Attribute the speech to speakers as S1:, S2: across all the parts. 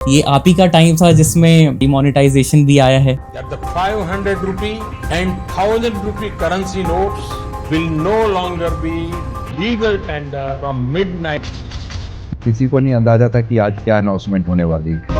S1: ये आप ही का टाइम था जिसमें डिमोनेटाइजेशन भी आया है।
S2: That the 500 rupee and 1000 rupee currency notes will no longer be legal tender from midnight.
S3: किसी को नहीं अंदाजा था कि आज क्या अनाउंसमेंट होने वाली है।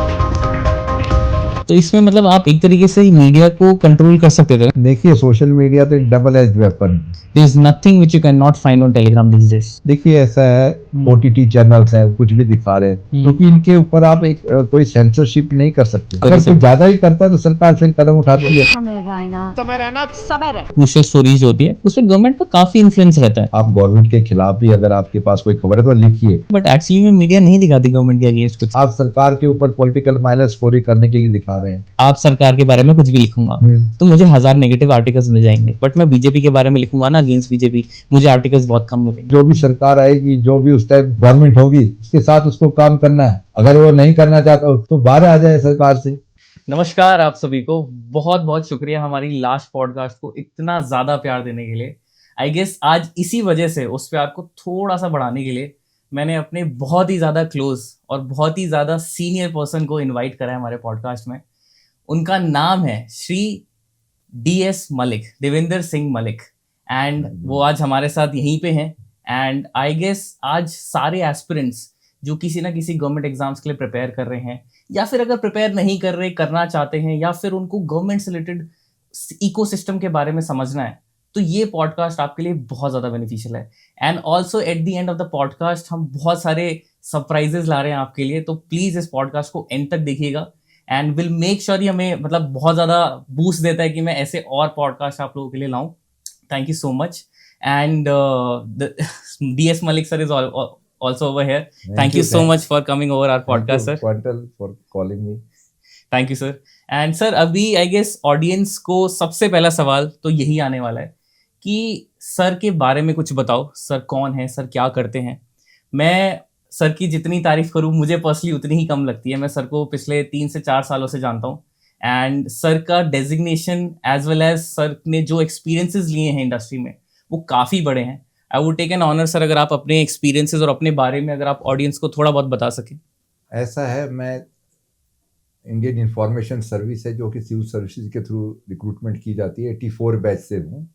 S1: तो इसमें मतलब आप एक तरीके से मीडिया को कंट्रोल कर सकते थे।
S3: देखिए, सोशल मीडिया तो एक double edge weapon.
S1: There is nothing which you can not find on Telegram this days.
S3: देखिए, ऐसा है, ओटीटी चैनल्स हैं, कुछ भी दिखा रहे हैं, क्योंकि इनके ऊपर आप एक कोई सेंसरशिप नहीं कर सकते। अगर कोई ज्यादा ही करता है तो सरकार फिर कदम उठाती है।
S1: सोशल स्टोरीज होती है, उसमें गवर्नमेंट का काफी इन्फ्लुएंस रहता है।
S3: आप गवर्नमेंट के खिलाफ भी अगर आपके पास कोई खबर है तो लिखिए,
S1: बट एक्चुअली में मीडिया नहीं दिखाती गवर्नमेंट के अगेंस्ट कुछ।
S3: आप सरकार के ऊपर पॉलिटिकल माइनस स्कोरी करने के लिए दिखा रहे हैं।
S1: आप सरकार के बारे में कुछ भी लिखूंगा तो मुझे 1000 नेगेटिव आर्टिकल्स मिल जाएंगे, बट मैं बीजेपी के बारे में लिखूंगा ना अगेंस्ट बीजेपी, मुझे आर्टिकल्स बहुत कम मिलेंगे।
S3: जो भी सरकार आएगी, जो भी उस टाइम गवर्नमेंट होगी, उसके साथ उसको काम करना है। अगर वो नहीं करना चाहता तो बाहर आ जाए सरकार से।
S1: नमस्कार आप सभी को, बहुत बहुत शुक्रिया हमारी लास्ट पॉडकास्ट को इतना ज़्यादा प्यार देने के लिए। आई गेस आज इसी वजह से उस प्यार को थोड़ा सा बढ़ाने के लिए मैंने अपने बहुत ही ज़्यादा क्लोज और बहुत ही ज़्यादा सीनियर पर्सन को इनवाइट करा है हमारे पॉडकास्ट में। उनका नाम है श्री DS मलिक, देवेंद्र सिंह मलिक, एंड वो आज हमारे साथ यहीं पे हैं। एंड आई गेस आज सारे एस्पिरेंट्स जो किसी ना किसी गवर्नमेंट एग्जाम्स के लिए प्रिपेयर कर रहे हैं, या फिर अगर प्रिपेयर नहीं कर रहे, करना चाहते हैं, या फिर उनको गवर्नमेंट से रिलेटेड इकोसिस्टम के बारे में समझना है, तो ये पॉडकास्ट आपके लिए बहुत ज़्यादा बेनिफिशियल है। And also at the end of the podcast हम बहुत सारे सरप्राइजेस ला रहे हैं आपके लिए, तो प्लीज़ इस पॉडकास्ट को एंड तक देखिएगा एंड विल मेक श्योर हमें मतलब बहुत ज़्यादा बूस्ट देता है कि मैं ऐसे और पॉडकास्ट आप लोगों के लिए लाऊं। Thank you so much. And DS Malik sir is also over here. Thank you so much for coming over our podcast, sir.
S3: Quantal for calling me.
S1: Thank you, sir. And sir, अभी I guess audience को सबसे पहला सवाल तो यही आने वाला है कि सर के बारे में कुछ बताओ। सर कौन है, सर क्या करते हैं? मैं सर की जितनी तारीफ करूँ मुझे पर्सनली उतनी ही कम लगती है। मैं सर को पिछले 3 से 4 सालों से जानता हूँ, एंड सर का designation as well as sir ने जो एक्सपीरियंसेस लिए हैं इंडस्ट्री में वो काफ़ी बड़े हैं। I would take an honour sir अगर आप अपने एक्सपीरियंसेस और अपने बारे में अगर आप ऑडियंस को थोड़ा बहुत बता सकें।
S3: ऐसा है, मैं इंडियन इंफॉर्मेशन सर्विस है जो कि सिविल सर्विसेज के थ्रू रिक्रूटमेंट की जाती है, 84 बैच से हूँ,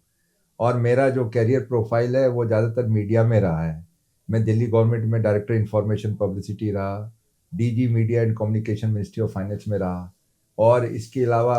S3: और मेरा जो कैरियर प्रोफाइल है वो ज़्यादातर मीडिया में रहा है। मैं दिल्ली गवर्नमेंट में डायरेक्टर इंफॉर्मेशन पब्लिसिटी रहा, DG media and communication ministry of finance में रहा, और इसके अलावा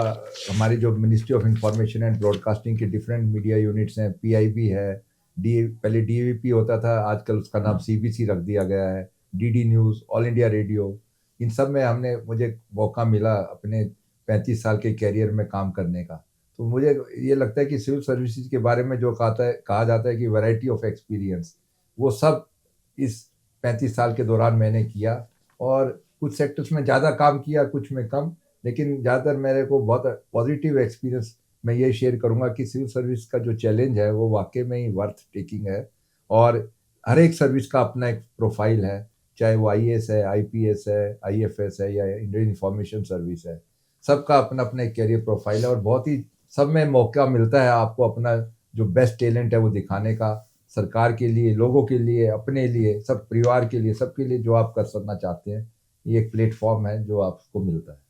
S3: हमारी जो ministry of information and broadcasting के डिफरेंट मीडिया यूनिट्स हैं, PIB है, पहले DAVP होता था, आजकल उसका नाम CBC रख दिया गया है, DD news, all India radio, इन सब में मुझे मौका मिला अपने 35 साल के कैरियर में काम करने का। तो मुझे ये लगता है कि सिविल सर्विसेज के बारे में जो कहा जाता है कि वैरायटी ऑफ एक्सपीरियंस, वो सब इस 35 साल के दौरान मैंने किया, और कुछ सेक्टर्स में ज़्यादा काम किया, कुछ में कम, लेकिन ज़्यादातर मेरे को बहुत पॉजिटिव एक्सपीरियंस मैं ये शेयर करूंगा कि सिविल सर्विस का जो चैलेंज है वो वाकई में ही वर्थ टेकिंग है, और हर एक सर्विस का अपना एक प्रोफाइल है, चाहे वो IAS है, IPS है, IFS है, या इंडियन इंफॉर्मेशन सर्विस है, सबका अपना अपना एक कैरियर प्रोफाइल है, और बहुत ही सब में मौका मिलता है आपको अपना जो बेस्ट टैलेंट है वो दिखाने का, सरकार के लिए, लोगों के लिए, अपने लिए, सब परिवार के लिए, सबके लिए जो आप कर सकना चाहते हैं, ये एक प्लेटफॉर्म है जो आपको मिलता है।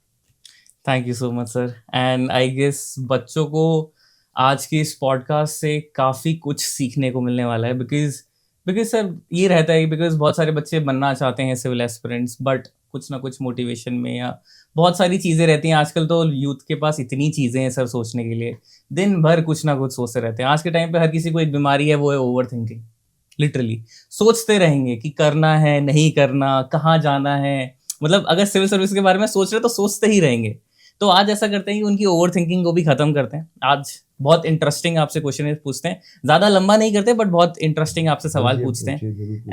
S1: Thank you so much sir. And I guess बच्चों को आज की इस पॉडकास्ट से काफ़ी कुछ सीखने को मिलने वाला है, बिकॉज सर ये रहता है बिकॉज बहुत सारे बच्चे बनना चाहते हैं सिविल एस्पिरेंट्स, बट कुछ ना कुछ मोटिवेशन में या बहुत सारी चीज़ें रहती हैं। आजकल तो यूथ के पास इतनी चीज़ें हैं सर सोचने के लिए, दिन भर कुछ ना कुछ सोचते रहते हैं। आज के टाइम पे हर किसी को एक बीमारी है, वो है ओवर थिंकिंग। लिटरली सोचते रहेंगे कि करना है, नहीं करना, कहाँ जाना है, मतलब अगर सिविल सर्विस के बारे में सोच रहे तो सोचते ही रहेंगे। तो आज ऐसा करते हैं कि उनकी ओवर थिंकिंग को भी ख़त्म करते हैं। आज बहुत इंटरेस्टिंग आपसे क्वेश्चन पूछते हैं, ज़्यादा लंबा नहीं करते बट बहुत इंटरेस्टिंग आपसे सवाल पूछते हैं।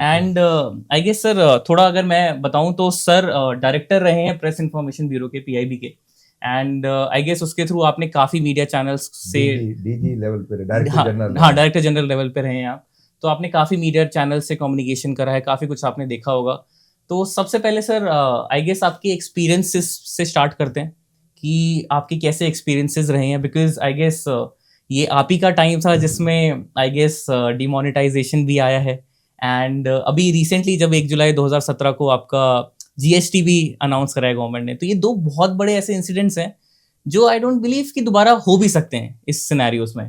S1: एंड आई गेस सर थोड़ा अगर मैं बताऊं तो सर डायरेक्टर रहे हैं प्रेस इंफॉर्मेशन ब्यूरो के, PIB के, एंड आई गेस उसके थ्रू आपने काफ़ी मीडिया चैनल्स से
S3: DG लेवल पे,
S1: डायरेक्टर जनरल लेवल पे रहे हैं आप, तो आपने काफ़ी मीडिया चैनल से कम्युनिकेशन करा है, काफ़ी कुछ आपने देखा होगा। तो सबसे पहले सर आई गेस आपके एक्सपीरियंसेस से स्टार्ट करते हैं कि आपके कैसे एक्सपीरियंसेस रहे हैं, बिकॉज आई गेस ये आप ही का टाइम था जिसमें आई गेस डिमोनेटाइजेशन भी आया है, एंड अभी रिसेंटली जब 1 जुलाई 2017 को आपका जीएसटी भी अनाउंस करा है गवर्नमेंट ने। तो ये 2 बहुत बड़े ऐसे इंसिडेंट्स हैं जो आई डोंट बिलीव कि दोबारा हो भी सकते हैं इस सिनेरियोस में।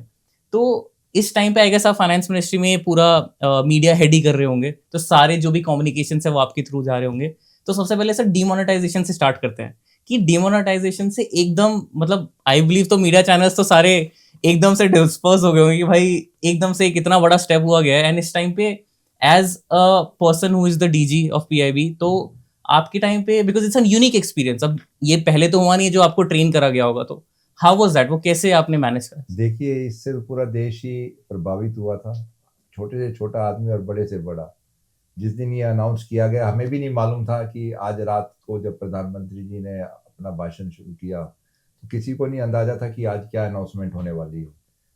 S1: तो इस टाइम पे आई गेस आप फाइनेंस मिनिस्ट्री में पूरा मीडिया हेड ही कर रहे होंगे, तो सारे जो भी कम्युनिकेशन है वो आपके थ्रू जा रहे होंगे। तो सबसे पहले सर डीमोनेटाइजेशन से स्टार्ट करते हैं कि डीमोनेटाइजेशन से एकदम मतलब आई बिलीव तो मीडिया चैनल्स तो सारे एकदम से डिस्पर्स हो गए होंगे कि भाई एकदम से कितना बड़ा स्टेप हुआ गया है। एंड इस टाइम पे as a person who is the DG of PIB, तो आपके टाइम पे because it's an unique experience, अब ये पहले तो हुआ नहीं है जो आपको ट्रेन करा गया होगा, तो हाउ वाज दैट, वो कैसे आपने मैनेज करा?
S3: देखिए, इससे पूरा देश ही प्रभावित हुआ था, छोटे से छोटा आदमी और बड़े से बड़ा। जिस दिन ये अनाउंस किया गया, हमें भी नहीं मालूम था कि आज रात को जब प्रधानमंत्री जी ने अपना भाषण शुरू किया तो किसी को नहीं अंदाजा था कि आज क्या अनाउंसमेंट होने वाली हो।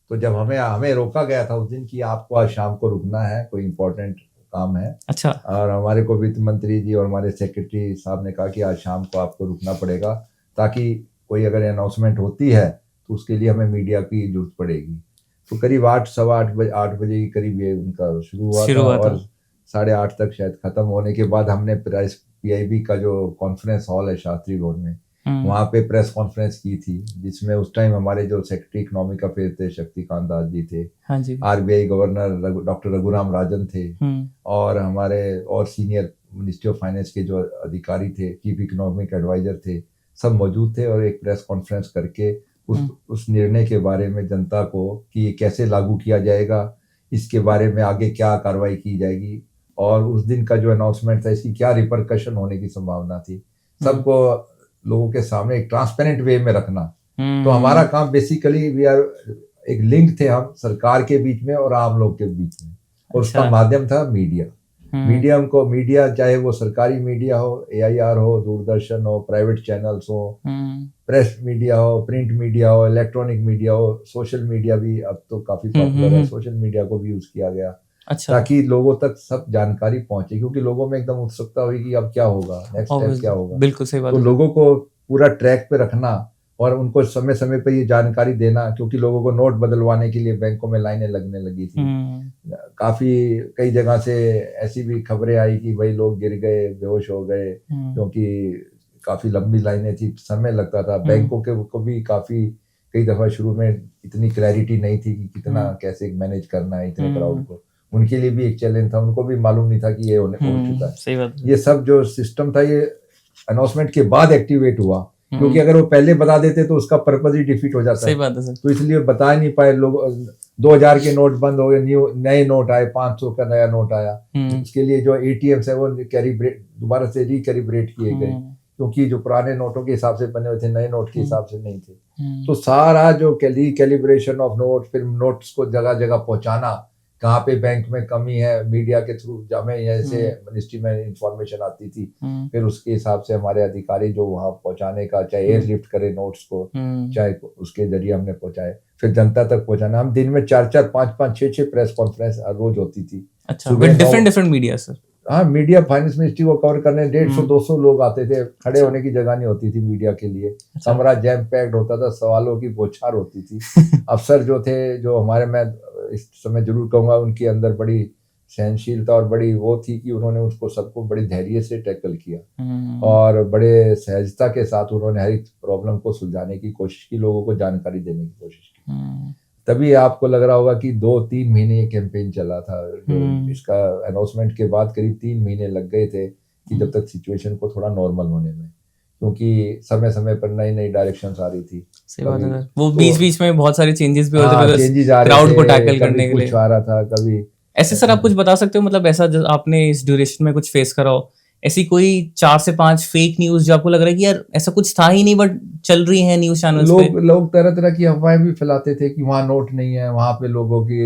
S3: तो जब हमें रोका गया था उस दिन कि आपको आज शाम को रुकना है, कोई इम्पोर्टेंट काम है।
S1: अच्छा।
S3: और हमारे को वित्त मंत्री जी और हमारे सेक्रेटरी साहब ने कहा कि आज शाम को आपको रुकना पड़ेगा, ताकि कोई अगर अनाउंसमेंट होती है तो उसके लिए हमें मीडिया की जरूरत पड़ेगी। तो करीब 8 बजे के करीब ये उनका शुरू हुआ था और 8:30 तक शायद खत्म होने के बाद हमने प्रेस पीआईबी का जो कॉन्फ्रेंस हॉल है शास्त्री भवन में, वहाँ पे प्रेस कॉन्फ्रेंस की थी, जिसमें उस टाइम हमारे जो सेक्रेटरी इकोनॉमिक अफेयर थे शक्तिकांत दास जी थे,
S1: हाँ जी,
S3: RBI governor doctor Raghuram Rajan थे, और हमारे और सीनियर मिनिस्ट्री ऑफ फाइनेंस के जो अधिकारी थे, चीफ इकोनॉमिक एडवाइजर थे, सब मौजूद थे। और एक प्रेस कॉन्फ्रेंस करके उस निर्णय के बारे में जनता को कि ये कैसे लागू किया जाएगा, इसके बारे में आगे क्या कार्रवाई की जाएगी, और उस दिन का जो अनाउंसमेंट था इसकी क्या रिपरकशन होने की संभावना थी, सबको लोगों के सामने एक ट्रांसपेरेंट वे में रखना। तो हमारा काम बेसिकली वी आर एक लिंक थे हम सरकार के बीच में और आम लोग के बीच में, और उसका माध्यम था मीडिया। मीडिया चाहे वो सरकारी मीडिया हो, एआईआर हो, दूरदर्शन हो, प्राइवेट चैनल्स हो, प्रेस मीडिया हो, प्रिंट मीडिया हो, इलेक्ट्रॉनिक मीडिया हो, सोशल मीडिया भी अब तो काफी पॉपुलर है, सोशल मीडिया को भी यूज किया गया। अच्छा। ताकि लोगों तक सब जानकारी पहुंचे, क्योंकि लोगों में एकदम उत्सुकता हुई कि अब क्या होगा, नेक्स्ट स्टेप क्या होगा।
S1: बिल्कुल सही बात।
S3: तो लोगों को पूरा ट्रैक पे रखना और उनको समय समय पे ये जानकारी देना, क्योंकि लोगों को नोट बदलवाने के लिए बैंकों में लाइनें लगने लगी थी। काफी कई जगह से ऐसी भी खबरें आई कि भाई लोग गिर गए, बेहोश हो गए, क्योंकि काफी लंबी लाइनें थी, समय लगता था। बैंकों के को भी काफी कई दफा शुरू में इतनी क्लैरिटी नहीं थी कि कितना कैसे मैनेज करना है इतने क्राउड को, उनके लिए भी एक चैलेंज था, उनको भी मालूम नहीं था कि ये हो चुका है। सही बात। ये सब जो सिस्टम था ये अनाउंसमेंट के बाद एक्टिवेट हुआ, क्योंकि अगर वो पहले बता देते तो उसका पर्पज ही डिफीट हो जाता। सही बात है सर। तो इसलिए बता नहीं पाए लोग। 2000 के नोट बंद हो गए, नए नोट आए, 500 का नया नोट आया। उसके लिए जो एटीएम्स है वो दोबारा से रिकैलिब्रेट किए गए, क्योंकि जो पुराने नोटों के हिसाब से बने हुए थे, नए नोट के हिसाब से नहीं थे। तो सारा जो रिकैलिब्रेशन ऑफ नोट, फिर नोट्स को जगह जगह पहुंचाना, कहाँ पे बैंक में कमी है, मीडिया के थ्रू हमें ऐसे मिनिस्ट्री में इंफॉर्मेशन आती थी, फिर उसके हिसाब से हमारे अधिकारी जो वहाँ पहुंचाने का, चाहे एयरलिफ्ट करे नोट्स को, चाहे उसके जरिए हमने पहुंचाए, फिर जनता तक पहुंचाना। हम दिन में 4-4, 5-5, 6-6 प्रेस कॉन्फ्रेंस रोज होती थी। अच्छा,
S1: डिफरेंट मीडिया सर।
S3: हाँ, मीडिया फाइनेंस मिनिस्ट्री को कवर करने 150-200 लोग आते थे, खड़े होने की जगह नहीं होती थी मीडिया के लिए। कमरा जैम पैक्ड होता था, सवालों की बौछार होती थी। अफसर जो थे, जो हमारे, मैं इस समय जरूर कहूंगा, उनके अंदर बड़ी सहनशीलता और बड़ी वो थी कि उन्होंने उसको सबको बड़े धैर्य से टैकल किया और बड़े सहजता के साथ उन्होंने हर एक प्रॉब्लम को सुलझाने की कोशिश की, लोगों को जानकारी देने की कोशिश की। तभी आपको लग रहा होगा कि 2-3 महीने ये कैंपेन चला था। इसका अनाउंसमेंट के बाद करीब 3 महीने लग गए थे कि जब तक सिचुएशन को थोड़ा नॉर्मल होने में, क्योंकि समय समय पर नई नई डायरेक्शंस आ रही थी।
S1: सही बात है। वो बीच में बहुत सारे चेंजेस भी हो रहे थे क्राउड को टैकल करने के लिए।
S3: कुछ आ रहा था कभी
S1: ऐसे। सर आप कुछ बता सकते हो, मतलब ऐसा आपने इस ड्यूरेशन में कुछ फेस करा हो, ऐसी कोई 4 से 5 फेक न्यूज जो आपको लग रहा है कि यार ऐसा कुछ था ही नहीं बट चल रही है न्यूज चैनल्स पे? लोग तरह तरह की अफवाहें भी फैलाते थे कि वहाँ नोट नहीं है, वहाँ पे लोगों की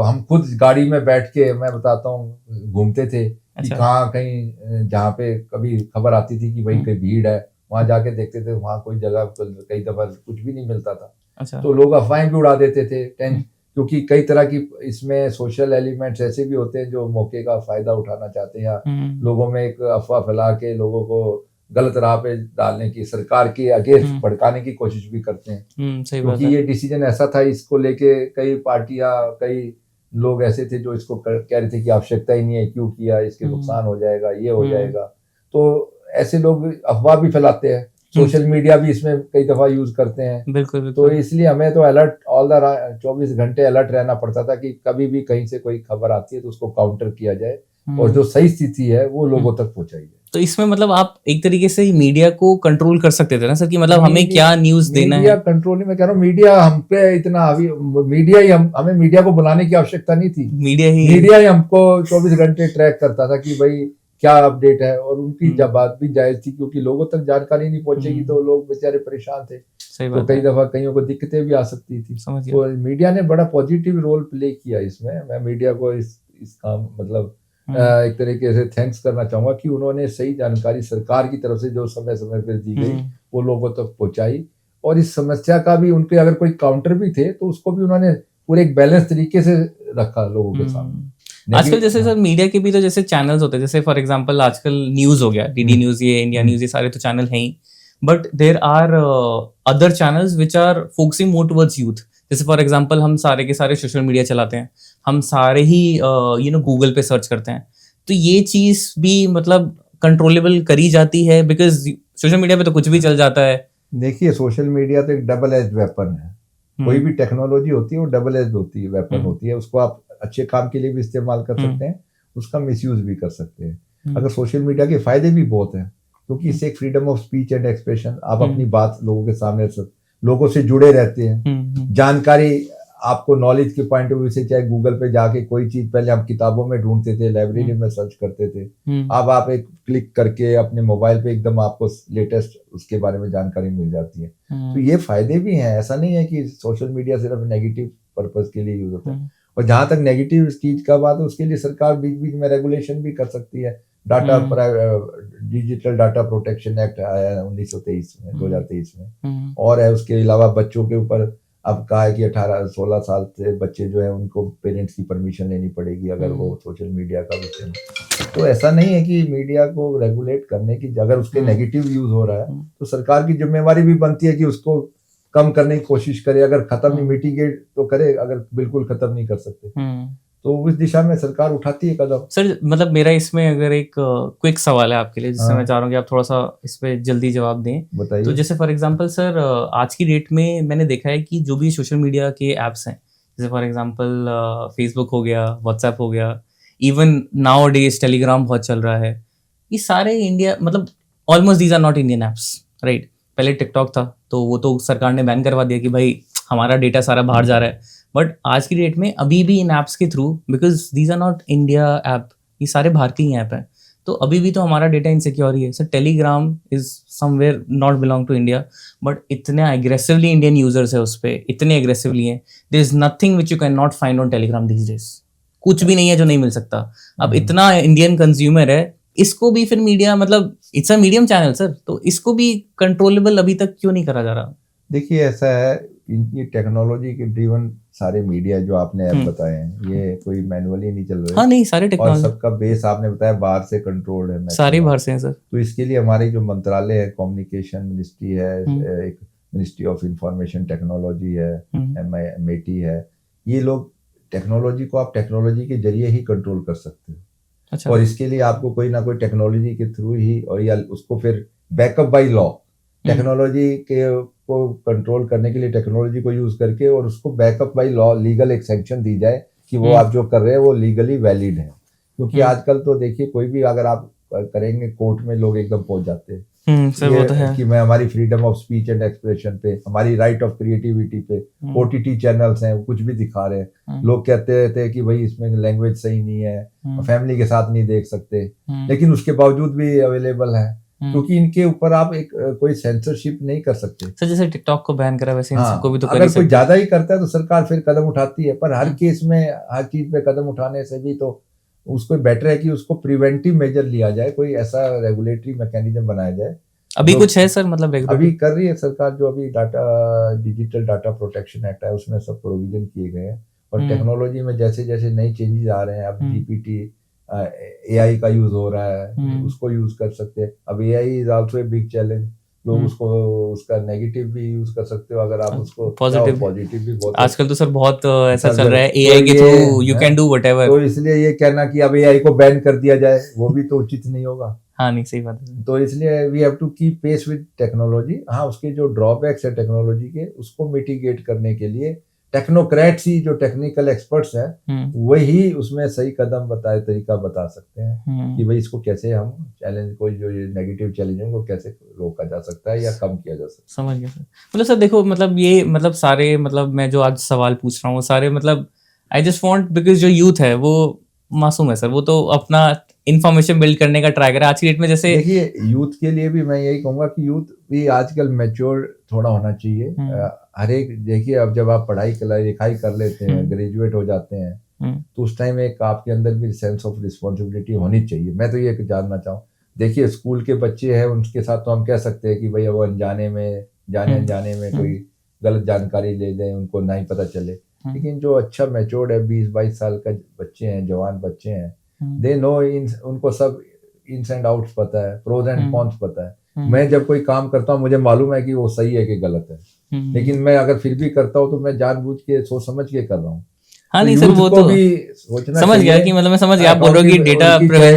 S1: हम खुद गाड़ी में बैठ के, मैं बताता हूँ, घूमते थे कि कहाँ कहीं जहाँ पे कभी खबर आती थी कि भाई कहीं भीड़ है, वहां जाके देखते थे वहां कोई जगह कई दफा कुछ भी नहीं मिलता था। अच्छा। तो लोग अफवाहें भी उड़ा देते थे, क्योंकि कई तरह की इसमें सोशल एलिमेंट्स ऐसे भी होते हैं जो मौके का फायदा उठाना चाहते हैं, लोगों में एक अफवाह फैला के लोगों को गलत राह पे डालने की, सरकार के अगेंस्ट भड़काने की कोशिश भी करते हैं। क्योंकि ये डिसीजन ऐसा था, इसको लेके कई पार्टियां, कई लोग ऐसे थे जो इसको कह रहे थे कि आवश्यकता ही नहीं है, क्यों किया, इसके नुकसान हो जाएगा, ये हो जाएगा।
S3: तो ऐसे लोग अफवाह भी फैलाते हैं, सोशल मीडिया भी इसमें कई दफा यूज करते हैं।
S1: बिल्कुल
S3: तो
S1: बिल्कुल।
S3: इसलिए हमें तो अलर्ट 24 घंटे अलर्ट रहना पड़ता था कि कभी भी कहीं से कोई खबर आती है तो उसको काउंटर किया जाए और जो सही स्थिति है वो लोगों तक पहुंचाई जाए।
S1: तो इसमें मतलब आप एक तरीके से मीडिया को कंट्रोल कर सकते थे ना सर, कि मतलब हमें क्या न्यूज देना
S3: मीडिया
S1: है।
S3: कंट्रोल, मैं कह रहा हूँ मीडिया हम पे इतना हावी, मीडिया ही हमें मीडिया को बुलाने की आवश्यकता नहीं थी। मीडिया ही हमको 24 घंटे ट्रैक करता था कि भाई क्या अपडेट है, और उनकी बात भी जायज थी क्योंकि लोगों तक जानकारी नहीं पहुंचेगी तो लोग बेचारे परेशान थे। तो कई दफा कईयों को दिक्कतें भी आ सकती थी। तो मीडिया ने बड़ा पॉजिटिव रोल प्ले किया इसमें। मैं मीडिया को इस काम मतलब एक तरीके से थैंक्स करना चाहूंगा कि उन्होंने सही जानकारी सरकार की तरफ से जो समय समय पर दी गई वो लोगों तक पहुंचाई, और इस समस्या का भी उनके अगर कोई काउंटर भी थे तो उसको भी उन्होंने पूरे एक बैलेंस तरीके से रखा लोगों के सामने।
S1: आजकल जैसे सर मीडिया के भी तो जैसे चैनल्स होते हैं, जैसे फॉर एग्जांपल आजकल न्यूज हो गया, डीडी न्यूज, ये इंडिया न्यूज, ये सारे तो चैनल हैं ही, but there are other channels which are focusing more towards youth. जैसे फॉर एग्जांपल हम सारे के सारे सोशल मीडिया चलाते हैं, हम सारे ही गूगल पे सर्च करते हैं, तो ये चीज भी मतलब कंट्रोलेबल करी जाती है बिकॉज सोशल मीडिया पे तो कुछ भी चल जाता है।
S3: देखिए सोशल मीडिया तो एक डबल एज वेपन है। कोई भी टेक्नोलॉजी होती है वो डबल एज होती है, वेपन होती है। उसको आप अच्छे काम के लिए भी इस्तेमाल कर सकते हैं, उसका मिसयूज भी कर सकते हैं। अगर सोशल मीडिया के फायदे भी बहुत हैं क्योंकि इससे एक freedom of speech and expression, आप अपनी बात लोगों के सामने लोगों से जुड़े रहते हैं। जानकारी आपको नॉलेज के पॉइंट ऑफ व्यू से, चाहे गूगल पे जाके कोई चीज पहले हम किताबों में ढूंढते थे, लाइब्रेरी में सर्च करते थे, अब आप एक क्लिक करके अपने मोबाइल पे एकदम आपको लेटेस्ट उसके बारे में जानकारी मिल जाती है। तो ये फायदे भी हैं, ऐसा नहीं है कि सोशल मीडिया सिर्फ नेगेटिव पर्पज के लिए यूज होता है। और जहां तक नेगेटिव चीज का बात है उसके लिए सरकार बीच बीच में रेगुलेशन भी कर सकती है। डिजिटल डाटा प्रोटेक्शन एक्ट आया है 2023 में 2023 में, और है उसके अलावा बच्चों के ऊपर अब कहा है कि 18-16 साल से बच्चे जो है उनको पेरेंट्स की परमिशन लेनी पड़ेगी अगर वो सोशल मीडिया का विषय। तो ऐसा नहीं है कि मीडिया को रेगुलेट करने की, अगर उसके नेगेटिव यूज हो रहा है तो सरकार की जिम्मेवारी भी बनती है कि उसको कम करने की कोशिश करे। अगर खत्म नहीं, मिटिगेट तो करे, अगर बिल्कुल खत्म नहीं कर सकते तो उस दिशा में सरकार उठाती है कदम।
S1: सर मतलब मेरा इसमें अगर एक क्विक सवाल है आपके लिए, जिससे मैं चाह रहा हूँ कि आप थोड़ा सा इस पे जल्दी जवाब दें।
S3: बताइए।
S1: तो जैसे फॉर एग्जांपल सर आज की डेट में मैंने देखा है कि जो भी सोशल मीडिया के एप्स हैं, जैसे फॉर एग्जांपल फेसबुक हो गया, व्हाट्सएप हो गया, इवन नाउ डेज टेलीग्राम बहुत चल रहा है, ये सारे इंडिया मतलब almost these are not Indian apps, right. पहले टिकटॉक था तो वो तो सरकार ने बैन करवा दिया कि भाई हमारा डेटा सारा बाहर जा रहा है, बट आज की डेट में अभी भी इन ऐप्स के through, because these are not India app, ये सारे भारतीय ही ऐप हैं, तो अभी भी तो हमारा डेटा इनसिक्योर ही है। Sir Telegram is somewhere not belong to India, but इतना एग्रेसिवली इंडियन यूजर्स है उस पर, इतने एग्रेसिवली हैं, there is nothing which you can not find on Telegram these days. कुछ भी नहीं है जो नहीं मिल सकता। अब इतना इंडियन कंज्यूमर है, इसको भी फिर मीडिया मतलब it's a medium channel sir, तो इसको भी कंट्रोलेबल अभी तक क्यों नहीं करा जा रहा?
S3: देखिए ऐसा है, इनकी टेक्नोलॉजी के ड्रिवन सारे मीडिया जो आपने ऐप बताए हैं ये कोई मैनुअली नहीं चल रहे।
S1: हाँ नहीं, सारे टेक्नोलॉजी,
S3: और सबका बेस आपने बताया बाहर से कंट्रोल्ड है,
S1: सारे बाहर से हैं सर।
S3: तो इसके लिए हमारी जो मंत्रालय है, कम्युनिकेशन मिनिस्ट्री है, एक मिनिस्ट्री ऑफ इंफॉर्मेशन टेक्नोलॉजी है, MIT है, ये लोग टेक्नोलॉजी को आप टेक्नोलॉजी के जरिए ही कंट्रोल कर सकते हो। अच्छा। और इसके लिए आपको कोई ना कोई टेक्नोलॉजी के थ्रू ही, और या उसको फिर बैकअप बाय लॉ, टेक्नोलॉजी के को कंट्रोल करने के लिए टेक्नोलॉजी को यूज करके और उसको बैकअप बाय लॉ लीगल एक सैंक्शन दी जाए कि वो आप जो कर रहे हैं वो लीगली वैलिड है। क्योंकि आजकल तो देखिए कोई भी अगर आप करेंगे कोर्ट में लोग एकदम पहुंच जाते हैं
S1: सर, वो तो है
S3: कि मैं हमारी freedom of speech and expression पे, हमारी राइट ऑफ क्रिएटिविटी पे, OTT चैनल्स हैं वो कुछ भी दिखा रहे हैं, लोग कहते रहते हैं कि भाई इसमें लैंग्वेज सही नहीं है, फैमिली के साथ नहीं देख सकते, लेकिन उसके बावजूद भी अवेलेबल है क्योंकि इनके ऊपर आप एक कोई सेंसरशिप नहीं कर सकते।
S1: सर जैसे टिकटॉक को बैन करा वैसे इनको भी तो
S3: अगर कोई ज्यादा ही करता है तो सरकार फिर कदम उठाती है, पर हर केस में हर चीज पे कदम उठाने से भी तो उसको बेटर है कि उसको प्रिवेंटिव मेजर लिया जाए, कोई ऐसा रेगुलेटरी मैकेनिज्म बनाया जाए।
S1: अभी कुछ है सर मतलब
S3: अभी कर रही है सरकार, जो अभी डिजिटल डाटा प्रोटेक्शन एक्ट है उसमें सब प्रोविजन किए गए हैं, और टेक्नोलॉजी में जैसे जैसे नई चेंजेस आ रहे हैं, अब GPT AI का यूज हो रहा है, उसको यूज कर सकते हैं। अब AI is also a big challenge, लोग उसको उसका नेगेटिव भी यूज कर सकते हो, अगर आप उसको पॉजिटिव भी बहुत
S1: आजकल तो सर बहुत ऐसा चल रहा है AI के through you can do whatever.
S3: तो इसलिए ये कहना कि अब AI को बैन कर दिया जाए वो भी तो उचित नहीं होगा।
S1: हाँ नहीं सही बात है।
S3: तो इसलिए we have to keep pace with technology. हाँ, उसके जो ड्रॉबैक्स है टेक्नोलॉजी के, उसको मिटिगेट करने के लिए टेक्नोक्रेट्स ही, जो टेक्निकल एक्सपर्ट्स हैं, वही उसमें सही कदम बताए, तरीका बता सकते हैं कि भाई इसको कैसे हम चैलेंज, कोई जो ये नेगेटिव चैलेंज है उनको कैसे रोका जा सकता है या कम किया जा सकता है।
S1: समझ गया सर। मतलब सर देखो, मतलब ये मतलब सारे, मतलब मैं जो आज सवाल पूछ रहा हूँ वो सारे, मतलब आई जस्ट वांट, बिकॉज जो यूथ है वो मासूम है सर, वो तो अपना इंफॉर्मेशन बिल्ड करने का ट्राई करे आज की डेट में। जैसे
S3: देखिए, यूथ के लिए भी मैं यही कहूंगा कि यूथ भी आजकल मैच्योर थोड़ा होना चाहिए। हर एक, देखिए अब जब आप पढ़ाई लिखाई कर लेते हैं, ग्रेजुएट हो जाते हैं, तो उस टाइम एक आपके अंदर भी सेंस ऑफ रिस्पॉन्सिबिलिटी होनी चाहिए। मैं तो ये जानना चाहूँ, देखिए स्कूल के बच्चे हैं, उनके साथ तो हम कह सकते हैं कि भाई वो अनजाने में, अनजाने में कोई गलत जानकारी ले दें, उनको नहीं पता चले। लेकिन जो अच्छा मैच्योर्ड है, 20-22 साल का बच्चे हैं, जवान बच्चे हैं, दे नो, उनको सब इन्स एंड आउट्स पता है, प्रोज एंड कॉन्स पता है। मैं जब कोई काम करता हूँ, मुझे मालूम है कि वो सही है कि गलत है, लेकिन मैं अगर फिर भी करता हूँ तो मैं जानबूझ के सोच समझ के कर रहा हूँ।
S1: हाँ
S3: तो
S1: नहीं सर, वो तो
S3: भी सोचना
S1: समझ गया कि मतलब मैं समझ गया, आप बोल रहे हो कि डेटा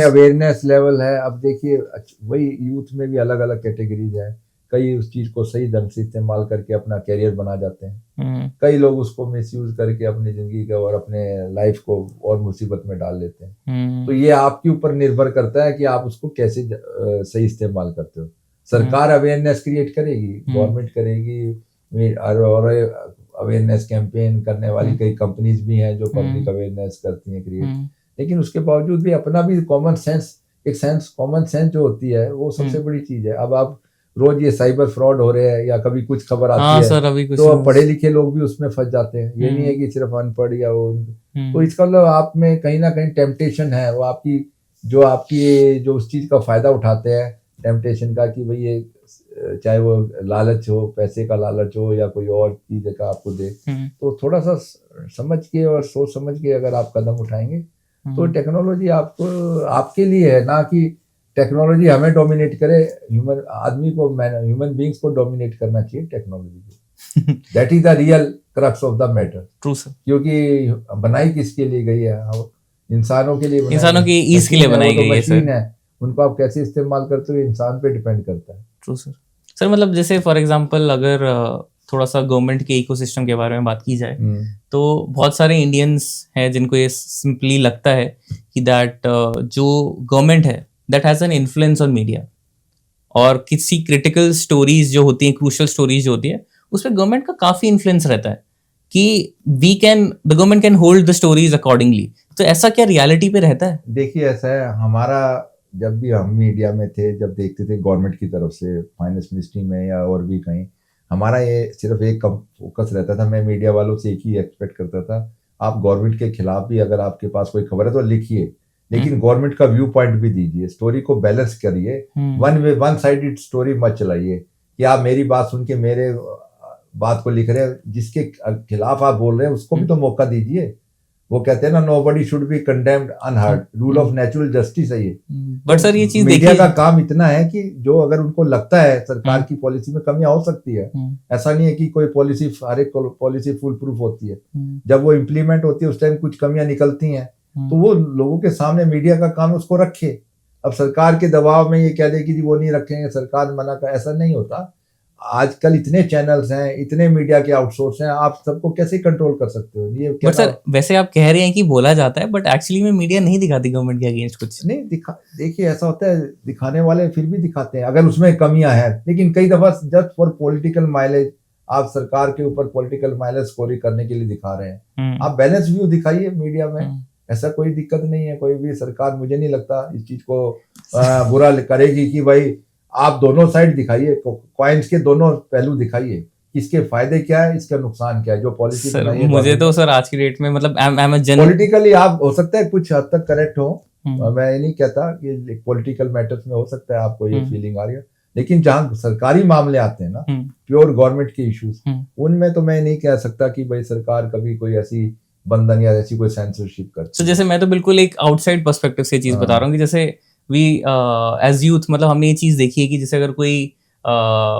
S3: अवेयरनेस लेवल है। अब देखिए वही यूथ में भी अलग अलग कैटेगरीज है। कई उस चीज को सही ढंग से इस्तेमाल करके अपना कैरियर बना जाते हैं, कई लोग उसको मिसयूज करके अपनी जिंदगी का और अपने लाइफ को और मुसीबत में डाल लेते हैं। तो ये आपके ऊपर निर्भर करता है कि आप उसको कैसे सही इस्तेमाल करते हो। सरकार अवेयरनेस क्रिएट करेगी, गवर्नमेंट करेगी, और अवेयरनेस कैंपेन करने वाली कई कंपनीज भी हैं जो पब्लिक अवेयरनेस करती हैं क्रिएट। लेकिन उसके बावजूद भी अपना भी कॉमन सेंस, कॉमन सेंस जो होती है वो सबसे बड़ी चीज है। अब आप रोज ये साइबर फ्रॉड हो रहे हैं या कभी कुछ खबर आती है,
S1: सर, अभी कुछ
S3: तो पढ़े लिखे लोग भी उसमें फंस जाते हैं। ये नहीं है कि सिर्फ अनपढ़ या वो। तो इसका मतलब आप में कहीं ना कहीं टेम्पटेशन है, वो आपकी जो उस चीज का फायदा उठाते हैं, टेम्पटेशन का, कि भाई ये चाहे वो लालच हो, पैसे का लालच हो या कोई और चीज का आपको दे, तो थोड़ा सा समझ के और सोच समझ के अगर आप कदम उठाएंगे तो टेक्नोलॉजी आपको, आपके लिए है, ना कि टेक्नोलॉजी हमें डोमिनेट करे। ह्यूमन बींग्स को डोमिनेट करना चाहिए टेक्नोलॉजी को। That is the real crux of the matter.
S1: True sir.
S3: क्योंकि बनाई किसके लिए गई है? इंसानों के लिए,
S1: इंसानों की ईज के लिए बनाई गई है
S3: मशीन है, उनको आप कैसे इस्तेमाल करते हो इंसान पे डिपेंड करता है।
S1: True sir. सर मतलब जैसे फॉर एग्जांपल अगर थोड़ा सा गवर्नमेंट के इकोसिस्टम के बारे में बात की जाए, तो बहुत सारे इंडियंस हैं जिनको ये सिंपली लगता है कि दैट जो गवर्नमेंट है that has an influence on media, और किसी क्रिटिकल स्टोरीज जो होती हैं, क्रूशियल स्टोरीज जो होती है, उस पर गवर्नमेंट का काफी इन्फ्लुएंस रहता है कि the government can hold the stories accordingly. तो ऐसा क्या रियलिटी पे रहता है?
S3: देखिए ऐसा है, हमारा जब भी हम मीडिया में थे, जब देखते थे गवर्नमेंट की तरफ से, फाइनेंस मिनिस्ट्री में या और भी कहीं, हमारा ये सिर्फ एक फोकस रहता था। मैं मीडिया वालों से एक ही एक्सपेक्ट करता था, आप गवर्नमेंट के खिलाफ भी अगर आपके पास कोई खबर है तो लिखिए, लेकिन गवर्नमेंट का व्यू पॉइंट भी दीजिए, स्टोरी को बैलेंस करिए। वन साइडेड स्टोरी मत चलाइए कि आप मेरी बात सुन के मेरे बात को लिख रहे हैं, जिसके खिलाफ आप बोल रहे हैं उसको भी तो मौका दीजिए। वो कहते हैं ना, nobody should be condemned unheard, rule of natural justice है ये।
S1: बट सर ये चीज
S3: मीडिया का काम इतना है कि जो अगर उनको लगता है सरकार की पॉलिसी में कमियां हो सकती है, ऐसा नहीं है कि कोई पॉलिसी, हर एक पॉलिसी फुल प्रूफ होती है। जब वो इम्प्लीमेंट होती है उस टाइम कुछ कमियां निकलती हैं, तो वो लोगों के सामने मीडिया का काम उसको रखे। अब सरकार के दबाव में ये कह दे कि वो नहीं रखेंगे, सरकार मना कर, ऐसा नहीं होता। आजकल इतने चैनल्स हैं, इतने मीडिया के आउटसोर्स हैं, आप सबको कैसे कंट्रोल कर सकते हो? ये
S1: बट सर वैसे आप कह रहे हैं कि बोला जाता है, बट एक्चुअली में मीडिया नहीं दिखाती गवर्नमेंट के अगेंस्ट कुछ
S3: नहीं देखिए ऐसा होता है, दिखाने वाले फिर भी दिखाते हैं अगर उसमें कमियां हैं, लेकिन कई दफा जस्ट फॉर पॉलिटिकल माइलेज, आप सरकार के ऊपर पॉलिटिकल माइलेज स्कोरिंग करने के लिए दिखा रहे हैं। आप बैलेंस व्यू दिखाइए मीडिया में, ऐसा कोई दिक्कत नहीं है। कोई भी सरकार, मुझे नहीं लगता इस चीज को बुरा करेगी कि भाई आप दोनों साइड दिखाइए, कॉइन्स के दोनों पहलू दिखाइए, इसके फायदे क्या है, इसका नुकसान क्या है। जो पॉलिसी
S1: बनाइए, मुझे तो सर आज की डेट में मतलब
S3: पॉलिटिकली आप हो सकता है कुछ हद तक करेक्ट हो, मैं ये नहीं कहता कि पॉलिटिकल मैटर्स में हो सकता है आपको ये फीलिंग आ रही है, लेकिन जहाँ सरकारी मामले आते हैं ना, प्योर गवर्नमेंट के इश्यूज, उनमें तो मैं नहीं कह सकता कि भाई सरकार कभी कोई ऐसी बंधन या ऐसी कोई सेंसरशिप करती।
S1: तो जैसे मैं तो बिल्कुल एक आउटसाइड पर्सपेक्टिव से चीज बता रहा हूँ कि जैसे वी एज यूथ, मतलब हमने ये चीज देखी है कि जैसे अगर कोई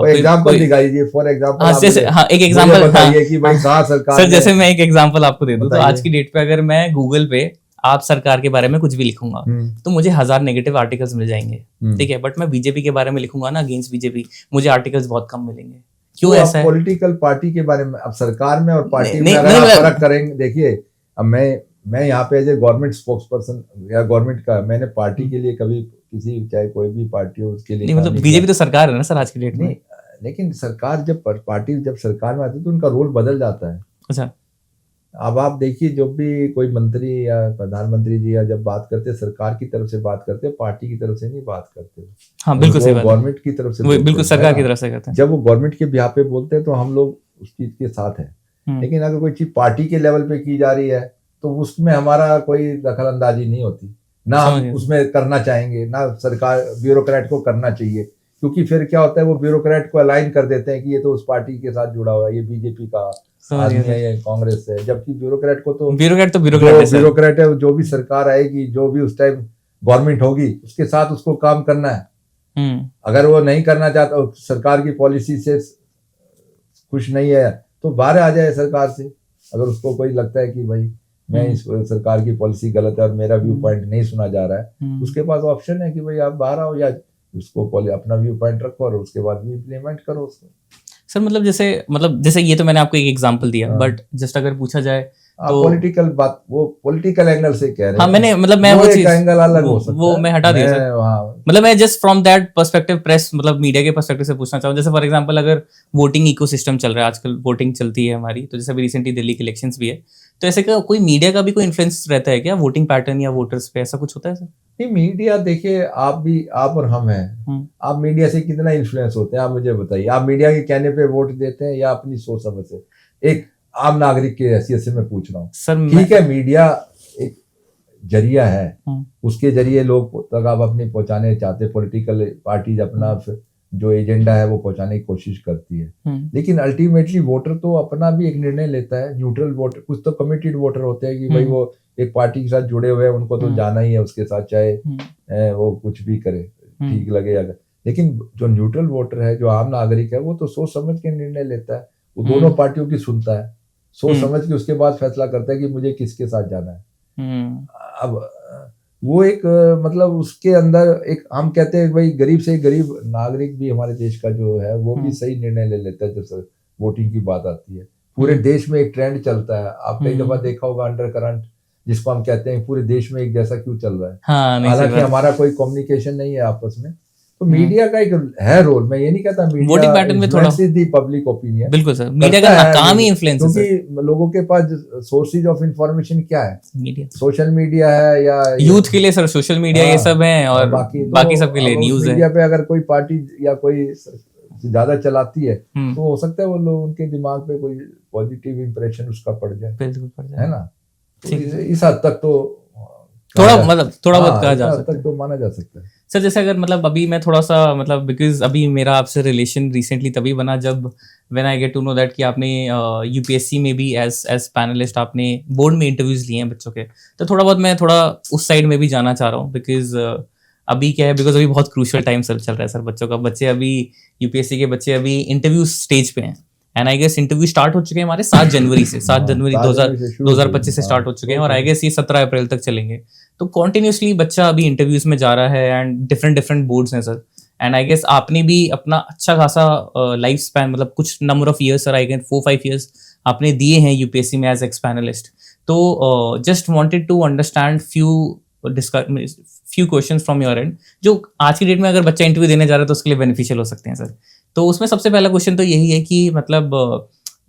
S3: एग्जांपल दिखाइए, फॉर एग्जांपल
S1: एक एग्जांपल
S3: बताइए कि भाई कहाँ सरकार
S1: सर, जैसे मैं एक एग्जांपल आपको दे दूं, तो आज की डेट पे अगर मैं गूगल पे आप सरकार के बारे में कुछ भी लिखूंगा तो मुझे 1000 नेगेटिव आर्टिकल्स मिल जाएंगे, ठीक है, बट मैं बीजेपी के बारे में लिखूंगा ना, अगेंस्ट बीजेपी, मुझे आर्टिकल्स बहुत कम मिलेंगे। क्यों
S3: तो
S1: ऐसा है?
S3: पॉलिटिकल पार्टी के बारे में, अब सरकार में और पार्टी में
S1: नहीं,
S3: अगर
S1: नहीं,
S3: आप फर्क करेंगे, देखिए अब मैं यहाँ पे as a government spokesperson या गवर्नमेंट का, मैंने पार्टी के लिए कभी किसी, चाहे कोई भी पार्टी हो, उसके लिए
S1: नहीं, मतलब बीजेपी तो सरकार है ना सर आज की डेट में।
S3: नहीं, लेकिन सरकार जब पार्टी जब सरकार में आती है तो उनका रोल बदल जाता है।
S1: अच्छा,
S3: अब आप देखिए, जब भी कोई मंत्री या प्रधानमंत्री जी या जब बात करते हैं, सरकार की तरफ से बात करते हैं, पार्टी की तरफ से नहीं बात करते।
S1: हाँ बिल्कुल सही बात है,
S3: गवर्नमेंट की तरफ से बोलते
S1: बिल्कुल
S3: हैं,
S1: सरकार
S3: है
S1: की
S3: ना?
S1: तरफ से करते हैं।
S3: जब वो गवर्नमेंट के बिहाफ पे बोलते हैं तो हम लोग उस चीज के साथ हैं। लेकिन अगर कोई चीज पार्टी के लेवल पे की जा रही है तो उसमें हमारा कोई दखल अंदाजी नहीं होती, ना हम उसमें करना चाहेंगे, ना सरकार ब्यूरोक्रेट को करना चाहिए, क्योंकि फिर क्या होता है, वो ब्यूरोक्रेट को अलाइन कर देते हैं कि ये तो उस पार्टी के साथ जुड़ा हुआ है, ये बीजेपी का आदमी है, ये कांग्रेस है, जबकि ब्यूरोक्रेट ब्यूरोक्रेट है, जो भी सरकार आएगी, जो भी उस टाइम गवर्नमेंट होगी, उसके साथ उसको काम करना है। अगर वो नहीं करना चाहता, सरकार की पॉलिसी से खुश नहीं है, तो बाहर आ जाए सरकार से। अगर उसको कोई लगता है कि भाई मैं इस सरकार की पॉलिसी गलत है और मेरा व्यू पॉइंट नहीं सुना जा रहा है, उसके पास ऑप्शन है कि भाई आप बाहर आओ, या उसको अपना व्यू पॉइंट रखो और उसके बाद भी इम्प्लीमेंट करो उसको।
S1: सर मतलब जैसे ये तो मैंने आपको एक एग्जांपल दिया, बट जस्ट अगर पूछा जाए तो
S3: पॉलिटिकल बात, वो पॉलिटिकल एंगल से कह रहे हैं।
S1: हाँ, मैं वो चीज
S3: एंगल अलग हो सकता है,
S1: वो मैं हटा दिया सर। मतलब मैं just from that perspective, press मतलब मीडिया के पर्सपेक्टिव से पूछना चाहूँ। जैसे फॉर एग्जांपल अगर वोटिंग इकोसिस्टम चल रहा है आजकल, वोटिंग चलती है हमारी, तो जैसे अभी रिसेंटली दिल्ली के इलेक्शंस भी है, तो ऐसे का कोई मीडिया का भी कोई इन्फ्लुएंस रहता है क्या वोटिंग पैटर्न या वोटर्स पे, ऐसा कुछ होता है सर?
S3: नहीं, मीडिया देखिए, आप और हम हैं, आप मीडिया से कितना इन्फ्लुएंस होते हैं, आप मुझे बताइए। आप मीडिया के कहने पे वोट देते हैं या अपनी सोच समझ से? एक आम नागरिक की हैसियत से मैं पूछ रहा हूँ सर। ठीक है, मीडिया एक जरिया है, उसके जरिए लोग तक आप अपनी पहुंचाने चाहते, पॉलिटिकल पार्टीज अपना जो एजेंडा है वो पहुंचाने की कोशिश करती है, लेकिन अल्टीमेटली वोटर तो अपना भी एक निर्णय लेता है। न्यूट्रल वोटर, कुछ तो कमिटेड वोटर होते हैं कि भाई वो एक पार्टी के साथ जुड़े हुए हैं, उनको तो जाना ही है उसके साथ, चाहे वो कुछ भी करे, ठीक लगे अगर। लेकिन जो न्यूट्रल वोटर है, जो आम नागरिक है, वो तो सोच समझ के निर्णय लेता है, वो दोनों पार्टियों की सुनता है, सोच समझ के उसके बाद फैसला करता है कि मुझे किसके साथ जाना है। अब वो एक मतलब उसके अंदर एक, हम कहते हैं भाई गरीब से गरीब नागरिक भी हमारे देश का जो है वो भी सही निर्णय ले लेता है जब वोटिंग की बात आती है। पूरे देश में एक ट्रेंड चलता है, आप कई दफा देखा होगा, अंडर करंट जिसको हम कहते हैं, पूरे देश में एक जैसा क्यों चल रहा है। हालांकि हमारा कोई कम्युनिकेशन नहीं है आपस में, तो मीडिया का एक है रोल। मैं ये नहीं कहता मीडिया
S1: वोटिंग पैटर्न में थोड़ा
S3: दी पब्लिक ओपिनियन,
S1: बिल्कुल सर, मीडिया का काम ही इन्फ्लुएंस है,
S3: क्योंकि लोगों के पास सोर्सेज ऑफ इंफॉर्मेशन क्या है,
S1: मीडिया,
S3: सोशल मीडिया है, या
S1: यूथ के लिए सर सोशल मीडिया ये सब है, और बाकी सबके लिए न्यूज है।
S3: मीडिया पे अगर कोई पार्टी या कोई ज्यादा चलाती है तो हो सकता है वो लोग, उनके दिमाग पे कोई पॉजिटिव इंप्रेशन उसका पड़ जाए,
S1: बिल्कुल पड़ जाए,
S3: है ना। इस हद तक तो
S1: थोड़ा बहुत कहा जा सकता है,
S3: तो माना जा सकता है
S1: सर। जैसे अगर मतलब अभी मैं थोड़ा सा मतलब, बिकॉज अभी मेरा आपसे रिलेशन रिसेंटली तभी बना जब when I get to know that कि आपने यूपीएससी में भी एज पैनलिस्ट आपने बोर्ड में इंटरव्यूज लिए हैं बच्चों के, तो थोड़ा बहुत मैं थोड़ा उस साइड में भी जाना चाह रहा हूँ। बिकॉज अभी क्या है, बिकॉज अभी बहुत क्रूशियल टाइम चल रहा है सर बच्चों का। बच्चे अभी यूपीएससी के बच्चे अभी इंटरव्यू स्टेज पे हैं, and I guess interview start हो चुके हैं हमारे 7 जनवरी से, 7 जनवरी 2025 से स्टार्ट हो चुके हैं, और आई गेस ये 17 अप्रैल तक चलेंगे। तो कॉन्टिन्यूसली बच्चा अभी इंटरव्यूज में जा रहा है, एंड डिफरेंट बोर्ड्स हैं सर। एंड आई गेस आपने भी अपना अच्छा खासा लाइफ स्पैन, मतलब कुछ number of years sir, I guess 4-5 years आपने दिए हैं यूपीएससी में एज एक्स पैनलिस्ट। तो just wanted to understand few questions from your end, जो आज की डेट में अगर बच्चा इंटरव्यू देने जा रहा है तो उसके लिए बेनिफिशियल हो सकते हैं सर। तो उसमें सबसे पहला क्वेश्चन तो यही है कि मतलब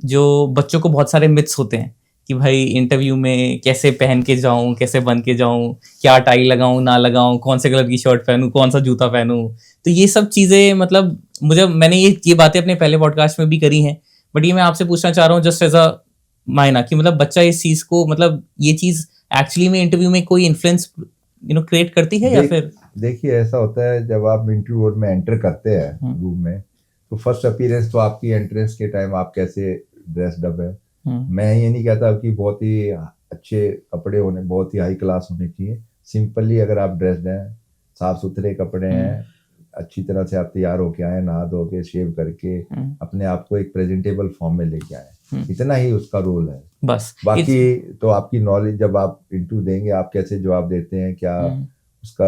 S1: जो बच्चों को बहुत सारे मिथ्स होते हैं कि भाई इंटरव्यू में कैसे पहन के जाऊं, कैसे बन के जाऊं, क्या टाई लगाऊं ना लगाऊं, कौन से कलर की शर्ट पहनूं, कौन सा जूता पहनूं। तो ये सब चीज़ें मतलब मैंने ये बातें अपने पहले पॉडकास्ट में भी करी हैं, बट ये मैं आपसे पूछना चाह रहा हूँ जस्ट एज अ मायना कि मतलब बच्चा इस चीज़ को, मतलब ये चीज़ एक्चुअली में इंटरव्यू में कोई इन्फ्लुएंस क्रिएट करती है या फिर? देखिए,
S3: ऐसा होता है जब आप इंटरव्यू में एंटर करते हैं रूम में, तो फर्स्ट अपीयरेंस तो आपकी एंट्रेंस के टाइम आप कैसे ड्रेस्ड अप है। मैं ये नहीं कहता कि बहुत ही अच्छे कपड़े होने, बहुत ही हाई क्लास होने चाहिए। सिंपली अगर आप ड्रेस्ड हैं, साफ सुथरे कपड़े हैं, अच्छी तरह से आप तैयार होके आए, नहा धो के, शेव करके अपने आप को एक प्रेजेंटेबल फॉर्म में लेके आए। इतना ही उसका रोल है।
S1: बस
S3: बाकी तो आपकी नॉलेज जब आप इंटरव्यू देंगे, आप कैसे जवाब देते हैं, क्या उसका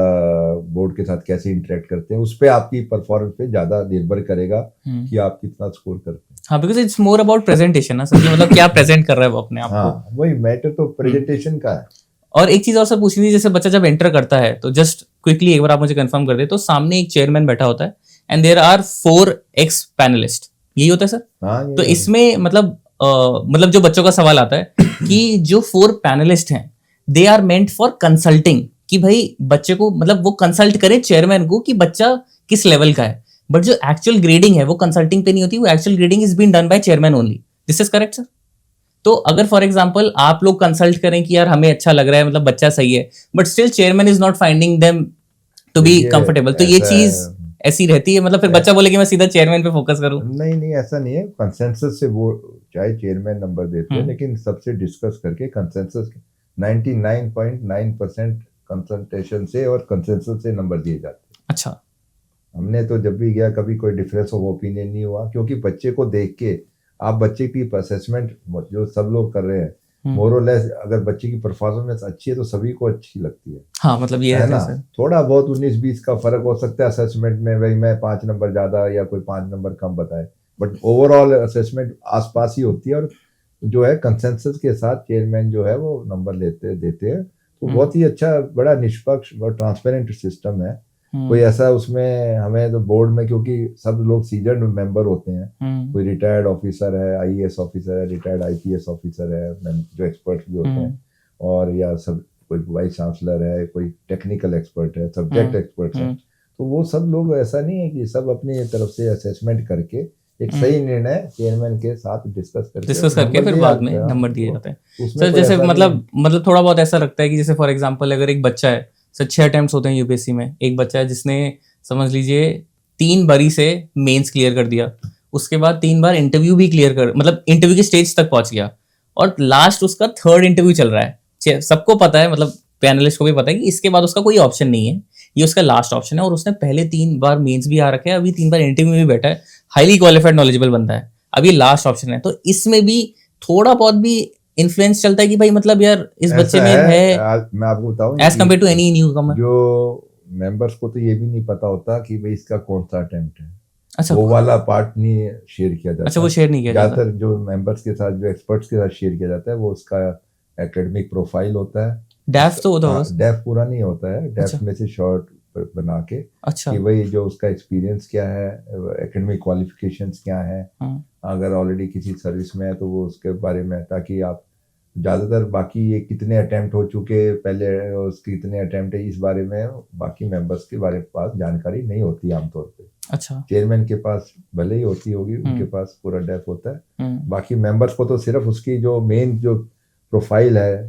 S3: बोर्ड के साथ कैसे इंटरेक्ट करते हैं, उस पे आपकी परफॉर्मेंस पे ज्यादा निर्भर करेगा कि आप कितना स्कोर करते हैं।
S1: हाँ, because it's more about presentation ना सर, मतलब क्या प्रेजेंट कर रहा है वो अपने आप को।
S3: हाँ, वही मैटर तो प्रेजेंटेशन का है।
S1: और एक चीज और सर पूछनी थी, जैसे बच्चा जब एंटर करता है तो जस्ट क्विकली एक बार आप मुझे कंफर्म कर दे, तो सामने एक चेयरमैन बैठा होता है and there are 4 ex panelist, यही होता है सर?
S3: हाँ,
S1: तो इसमें मतलब जो बच्चों का सवाल आता है कि जो 4 पैनलिस्ट हैं they are meant for consulting, कि भाई बच्चे को मतलब वो कंसल्ट करें चेयरमैन को कि बच्चा किस लेवल का है, बट जो एक्चुअल ग्रेडिंग है वो कंसल्टिंग पे नहीं होती, वो actual grading is been done by chairman only. This is correct sir? तो अगर फॉर एग्जांपल आप लोग कंसल्ट करें कि यार हमें अच्छा लग रहा है, मतलब बच्चा सही है, but still chairman is not finding them to be comfortable, तो ये चीज ऐसी रहती है, मतलब फिर बच्चा बोले कि मैं सीधा चेयरमैन पे फोकस करूं?
S3: नहीं, ऐसा नहीं है। कंसेंसस से वो चाहे चेयरमैन नंबर देते हैं, लेकिन सबसे डिस्कस करके कंसेंसस 99.9% कंसल्टेशन से और कंसेंसस से नंबर दिए जाते हैं।
S1: अच्छा,
S3: हमने तो जब भी गया कभी कोई डिफरेंस ऑफ ओपिनियन नहीं हुआ, क्योंकि बच्चे को देख के आप बच्चे की असेसमेंट जो सब लोग कर रहे हैं, मोर और लेस अगर बच्चे की परफॉर्मेंस अच्छी है तो सभी को अच्छी लगती है।
S1: हाँ, मतलब ये
S3: है ना,
S1: सर।
S3: थोड़ा बहुत 19-20 का फर्क हो सकता है असेसमेंट में, भाई मैं 5 नंबर ज्यादा या कोई 5 नंबर कम बताए, बट ओवरऑल असेसमेंट आसपास ही होती है। और जो है कंसेंसस के साथ चेयरमैन जो है वो नंबर देते हैं, तो बहुत ही अच्छा, बड़ा निष्पक्ष और ट्रांसपेरेंट सिस्टम है। कोई ऐसा उसमें हमें तो बोर्ड में, क्योंकि सब लोग सीजन मेंबर होते हैं, कोई रिटायर्ड ऑफिसर है, आईएएस ऑफिसर है, रिटायर्ड आईपीएस ऑफिसर है, जो एक्सपर्ट भी होते हैं, और या सब कोई वाइस चांसलर है, कोई टेक्निकल एक्सपर्ट है, सब्जेक्ट एक्सपर्ट है, तो वो सब लोग, ऐसा नहीं है कि सब अपनी तरफ से असेसमेंट करके एक सही निर्णय चेयरमैन के साथ डिस्कस करके
S1: फिर बाद में नंबर दिए जाते हैं। सर जैसे मतलब थोड़ा बहुत ऐसा लगता है कि जैसे फॉर एग्जांपल अगर एक बच्चा है सर, 6 अटेम्प्ट्स होते हैं यूपीएससी में, एक बच्चा है जिसने समझ लीजिए 3 बारी से मेंस क्लियर कर दिया, उसके बाद 3 बार इंटरव्यू भी क्लियर कर, मतलब इंटरव्यू की स्टेज तक पहुंच गया, और लास्ट उसका 3rd इंटरव्यू चल रहा है। सबको पता है, मतलब पैनलिस्ट को भी पता है कि इसके बाद उसका कोई ऑप्शन नहीं है, ये उसका लास्ट ऑप्शन है, और उसने पहले 3 बार मेंस भी आ रखा है, अभी 3 बार इंटरव्यू में भी बैठा है, हाईली क्वालिफाइड नॉलेजेबल बंदा है, अब ये लास्ट ऑप्शन है। तो इसमें भी थोड़ा बहुत भी इन्फ्लुएंस चलता है कि भाई मतलब यार इस बच्चे में है,
S3: मैं आपको बताऊं,
S1: as compared to any newcomer.
S3: जो मेंबर्स को तो ये भी नहीं पता होता कि भाई इसका कौन सा अटेम्प्ट है।
S1: अच्छा,
S3: वो वाला पार्ट नहीं शेयर किया जाता।
S1: अच्छा, वो शेयर नहीं किया जाता।
S3: ज्यादातर जो मेंबर्स के साथ, जो एक्सपर्ट्स के साथ शेयर किया जाता है, वो उसका एकेडमिक प्रोफाइल होता है।
S1: डेफ तो होता होगा?
S3: डेफ पूरा नहीं होता है, डेफ
S1: अच्छा।
S3: में से शॉर्ट बना के,
S1: अच्छा,
S3: कि भाई जो उसका एक्सपीरियंस क्या है, एकेडमिक क्वालिफिकेशंस क्या है, अगर ऑलरेडी किसी सर्विस में है तो वो उसके बारे में, ताकि आप ज़्यादातर बाकी ये कितने अटेम्प्ट हो चुके पहले, उसके कितने अटेम्प्ट है, इस बारे में बाकी मेंबर्स के बारे में पास जानकारी नहीं होती आमतौर पे।
S1: अच्छा,
S3: चेयरमैन के पास भले ही होती होगी, उनके पास पूरा डेफ होता है, बाकी मेंबर्स को तो सिर्फ उसकी जो मेन जो प्रोफाइल है